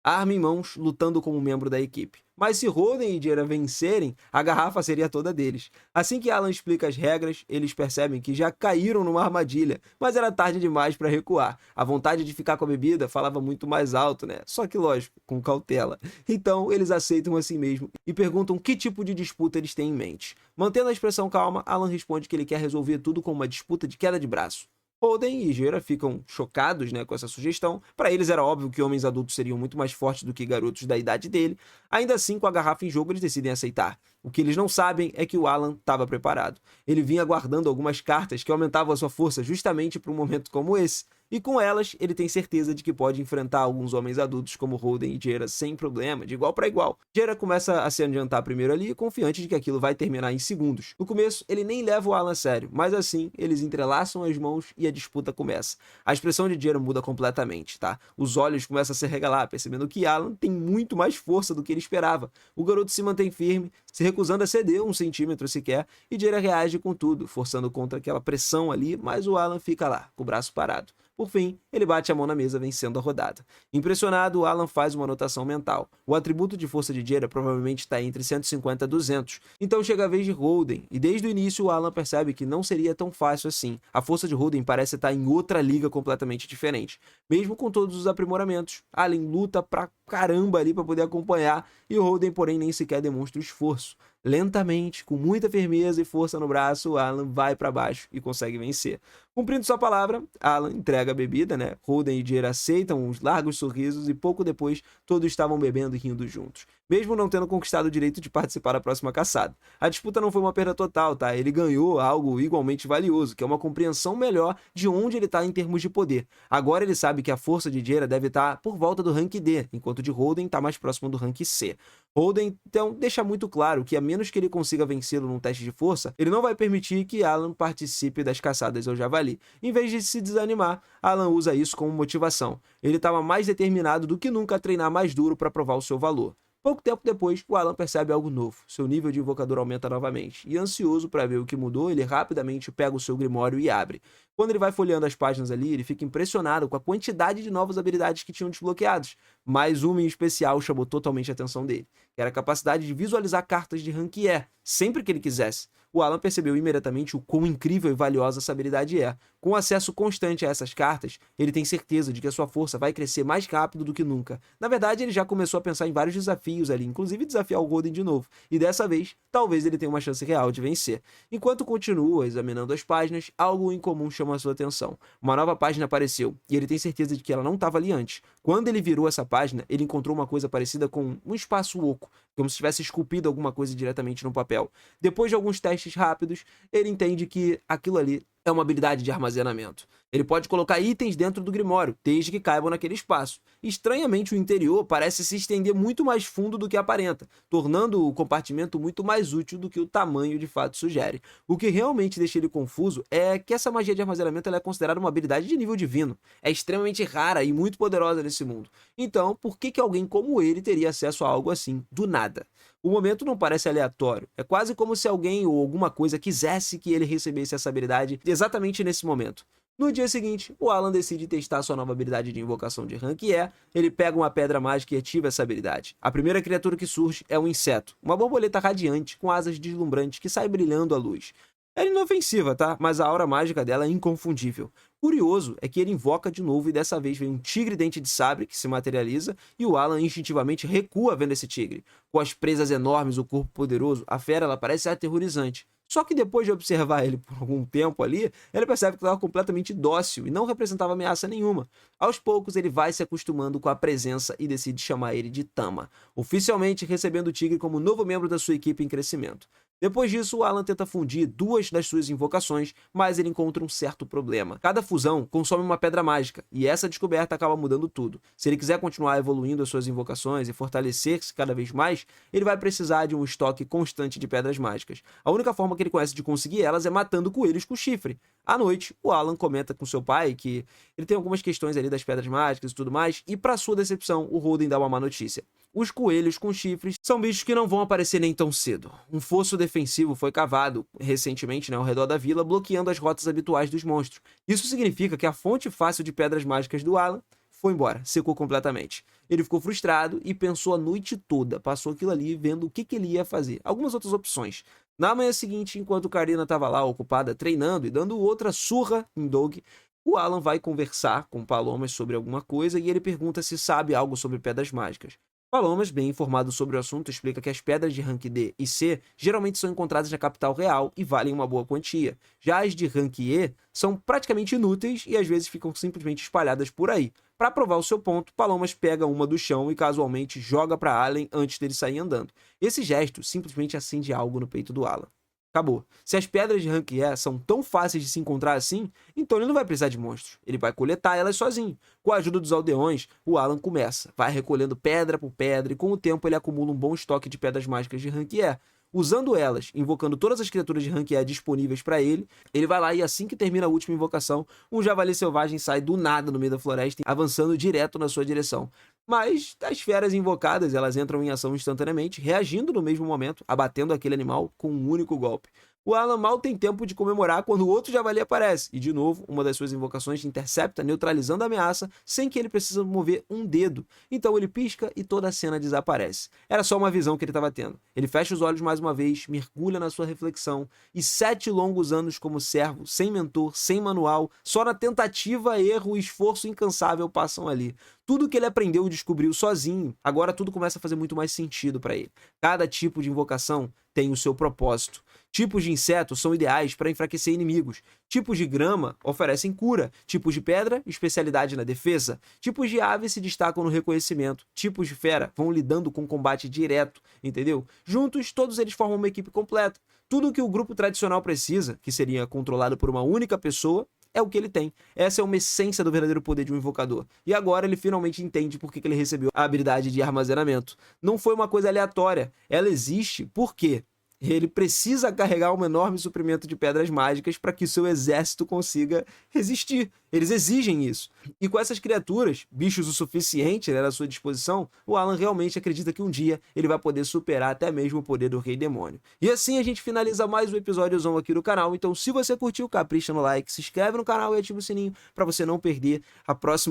Arma em mãos, lutando como membro da equipe. Mas se Holden e Jera vencerem, a garrafa seria toda deles. Assim que Alan explica as regras, eles percebem que já caíram numa armadilha, mas era tarde demais para recuar. A vontade de ficar com a bebida falava muito mais alto, né? Só que lógico, com cautela. Então eles aceitam assim mesmo e perguntam que tipo de disputa eles têm em mente. Mantendo a expressão calma, Alan responde que ele quer resolver tudo com uma disputa de queda de braço. Holden e Jera ficam chocados, né, com essa sugestão. Para eles era óbvio que homens adultos seriam muito mais fortes do que garotos da idade dele. Ainda assim, com a garrafa em jogo, eles decidem aceitar. O que eles não sabem é que o Alan estava preparado. Ele vinha guardando algumas cartas que aumentavam a sua força justamente para um momento como esse. E com elas, ele tem certeza de que pode enfrentar alguns homens adultos como Holden e Jera sem problema, de igual para igual. Jera começa a se adiantar primeiro ali, confiante de que aquilo vai terminar em segundos. No começo, ele nem leva o Alan a sério, mas assim, eles entrelaçam as mãos e a disputa começa. A expressão de Jera muda completamente, tá? Os olhos começam a se regalar, percebendo que Alan tem muito mais força do que ele esperava. O garoto se mantém firme, se recusando a ceder 1 centímetro sequer, e Jera reage com tudo, forçando contra aquela pressão ali, mas o Alan fica lá, com o braço parado. Por fim, ele bate a mão na mesa, vencendo a rodada. Impressionado, Alan faz uma anotação mental. O atributo de força de Jera provavelmente está entre 150 e 200. Então chega a vez de Holden, e desde o início o Alan percebe que não seria tão fácil assim. A força de Holden parece estar em outra liga completamente diferente. Mesmo com todos os aprimoramentos, Alan luta pra caramba ali para poder acompanhar, e o Holden, porém, nem sequer demonstra o esforço. Lentamente, com muita firmeza e força no braço, o Alan vai para baixo e consegue vencer. Cumprindo sua palavra, Alan entrega a bebida, né? Holden e Jade aceitam uns largos sorrisos e pouco depois todos estavam bebendo e rindo juntos, mesmo não tendo conquistado o direito de participar da próxima caçada. A disputa não foi uma perda total, tá? Ele ganhou algo igualmente valioso, que é uma compreensão melhor de onde ele tá em termos de poder. Agora ele sabe que a força de Jade deve estar por volta do rank D, enquanto de Holden tá mais próximo do rank C. Holden, então, deixa muito claro que a menos que ele consiga vencê-lo num teste de força, ele não vai permitir que Alan participe das caçadas ao javali. Em vez de se desanimar, Alan usa isso como motivação. Ele estava mais determinado do que nunca a treinar mais duro para provar o seu valor. Pouco tempo depois, o Alan percebe algo novo. Seu nível de invocador aumenta novamente. E ansioso para ver o que mudou, ele rapidamente pega o seu grimório e abre. Quando ele vai folheando as páginas ali, ele fica impressionado com a quantidade de novas habilidades que tinham desbloqueados. Mais uma em especial chamou totalmente a atenção dele, que era a capacidade de visualizar cartas de rank E, sempre que ele quisesse. O Alan percebeu imediatamente o quão incrível e valiosa essa habilidade é. Com acesso constante a essas cartas, ele tem certeza de que a sua força vai crescer mais rápido do que nunca. Na verdade, ele já começou a pensar em vários desafios ali, inclusive desafiar o Holden de novo. E dessa vez, talvez ele tenha uma chance real de vencer. Enquanto continua examinando as páginas, algo incomum chama a sua atenção. Uma nova página apareceu, e ele tem certeza de que ela não estava ali antes. Quando ele virou essa página, ele encontrou uma coisa parecida com um espaço oco, como se tivesse esculpido alguma coisa diretamente no papel. Depois de alguns testes rápidos, ele entende que aquilo ali é uma habilidade de armazenamento. Ele pode colocar itens dentro do Grimório, desde que caibam naquele espaço. Estranhamente, o interior parece se estender muito mais fundo do que aparenta, tornando o compartimento muito mais útil do que o tamanho de fato sugere. O que realmente deixa ele confuso é que essa magia de armazenamento ela é considerada uma habilidade de nível divino. É extremamente rara e muito poderosa nesse mundo. Então, por que alguém como ele teria acesso a algo assim, do nada? O momento não parece aleatório. É quase como se alguém ou alguma coisa quisesse que ele recebesse essa habilidade exatamente nesse momento. No dia seguinte, o Alan decide testar sua nova habilidade de invocação de rank E. Ele pega uma pedra mágica e ativa essa habilidade. A primeira criatura que surge é um inseto, uma borboleta radiante com asas deslumbrantes que sai brilhando à luz. Ela é inofensiva, tá? Mas a aura mágica dela é inconfundível. Curioso é que ele invoca de novo e dessa vez vem um tigre dente de sabre que se materializa e o Alan instintivamente recua vendo esse tigre. Com as presas enormes, o corpo poderoso, a fera ela parece aterrorizante. Só que depois de observar ele por algum tempo ali, ele percebe que estava completamente dócil e não representava ameaça nenhuma. Aos poucos ele vai se acostumando com a presença e decide chamar ele de Tama, oficialmente recebendo o tigre como novo membro da sua equipe em crescimento. Depois disso, o Alan tenta fundir duas das suas invocações, mas ele encontra um certo problema. Cada fusão consome uma pedra mágica, e essa descoberta acaba mudando tudo. Se ele quiser continuar evoluindo as suas invocações e fortalecer-se cada vez mais, ele vai precisar de um estoque constante de pedras mágicas. A única forma que ele conhece de conseguir elas é matando coelhos com chifre. À noite, o Alan comenta com seu pai que ele tem algumas questões ali das pedras mágicas e tudo mais, e para sua decepção, o Holden dá uma má notícia. Os coelhos com chifres são bichos que não vão aparecer nem tão cedo. Um fosso defensivo foi cavado recentemente, né, ao redor da vila, bloqueando as rotas habituais dos monstros. Isso significa que a fonte fácil de pedras mágicas do Alan foi embora, secou completamente. Ele ficou frustrado e pensou a noite toda, passou aquilo ali vendo o que ele ia fazer. Algumas outras opções. Na manhã seguinte, enquanto Karina estava lá ocupada treinando e dando outra surra em Doug, o Alan vai conversar com Palomas sobre alguma coisa e ele pergunta se sabe algo sobre pedras mágicas. Palomas, bem informado sobre o assunto, explica que as pedras de rank D e C geralmente são encontradas na capital real e valem uma boa quantia. Já as de rank E são praticamente inúteis e às vezes ficam simplesmente espalhadas por aí. Para provar o seu ponto, Palomas pega uma do chão e casualmente joga para Alan antes dele sair andando. Esse gesto simplesmente acende algo no peito do Alan. Acabou. Se as pedras de rank E são tão fáceis de se encontrar assim, então ele não vai precisar de monstros. Ele vai coletar elas sozinho. Com a ajuda dos aldeões, o Alan começa. Vai recolhendo pedra por pedra e com o tempo ele acumula um bom estoque de pedras mágicas de rank E. Usando elas, invocando todas as criaturas de rank E disponíveis para ele, ele vai lá e assim que termina a última invocação, um javali selvagem sai do nada no meio da floresta, avançando direto na sua direção. Mas as feras invocadas, elas entram em ação instantaneamente, reagindo no mesmo momento, abatendo aquele animal com um único golpe. O Alan mal tem tempo de comemorar quando o outro javali aparece, e de novo, uma das suas invocações intercepta, neutralizando a ameaça, sem que ele precise mover um dedo. Então ele pisca e toda a cena desaparece. Era só uma visão que ele estava tendo. Ele fecha os olhos mais uma vez, mergulha na sua reflexão, e 7 longos anos como servo, sem mentor, sem manual, só na tentativa, erro e esforço incansável passam ali. Tudo que ele aprendeu e descobriu sozinho, agora tudo começa a fazer muito mais sentido para ele. Cada tipo de invocação tem o seu propósito. Tipos de insetos são ideais para enfraquecer inimigos. Tipos de grama oferecem cura. Tipos de pedra, especialidade na defesa. Tipos de ave se destacam no reconhecimento. Tipos de fera vão lidando com combate direto, entendeu? Juntos, todos eles formam uma equipe completa. Tudo o que o grupo tradicional precisa, que seria controlado por uma única pessoa, é o que ele tem. Essa é uma essência do verdadeiro poder de um invocador. E agora ele finalmente entende por que ele recebeu a habilidade de armazenamento. Não foi uma coisa aleatória. Ela existe porque ele precisa carregar um enorme suprimento de pedras mágicas para que o seu exército consiga resistir. Eles exigem isso. E com essas criaturas, bichos o suficiente, né, à sua disposição, o Alan realmente acredita que um dia ele vai poder superar até mesmo o poder do Rei Demônio. E assim a gente finaliza mais um episódiozão aqui do canal. Então, se você curtiu, capricha no like, se inscreve no canal e ativa o sininho para você não perder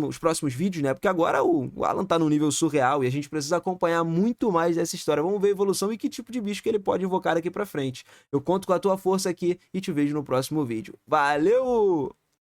os próximos vídeos, né? Porque agora o Alan tá num nível surreal e a gente precisa acompanhar muito mais dessa história. Vamos ver a evolução e que tipo de bicho que ele pode invocar daqui pra frente. Eu conto com a tua força aqui e te vejo no próximo vídeo. Valeu!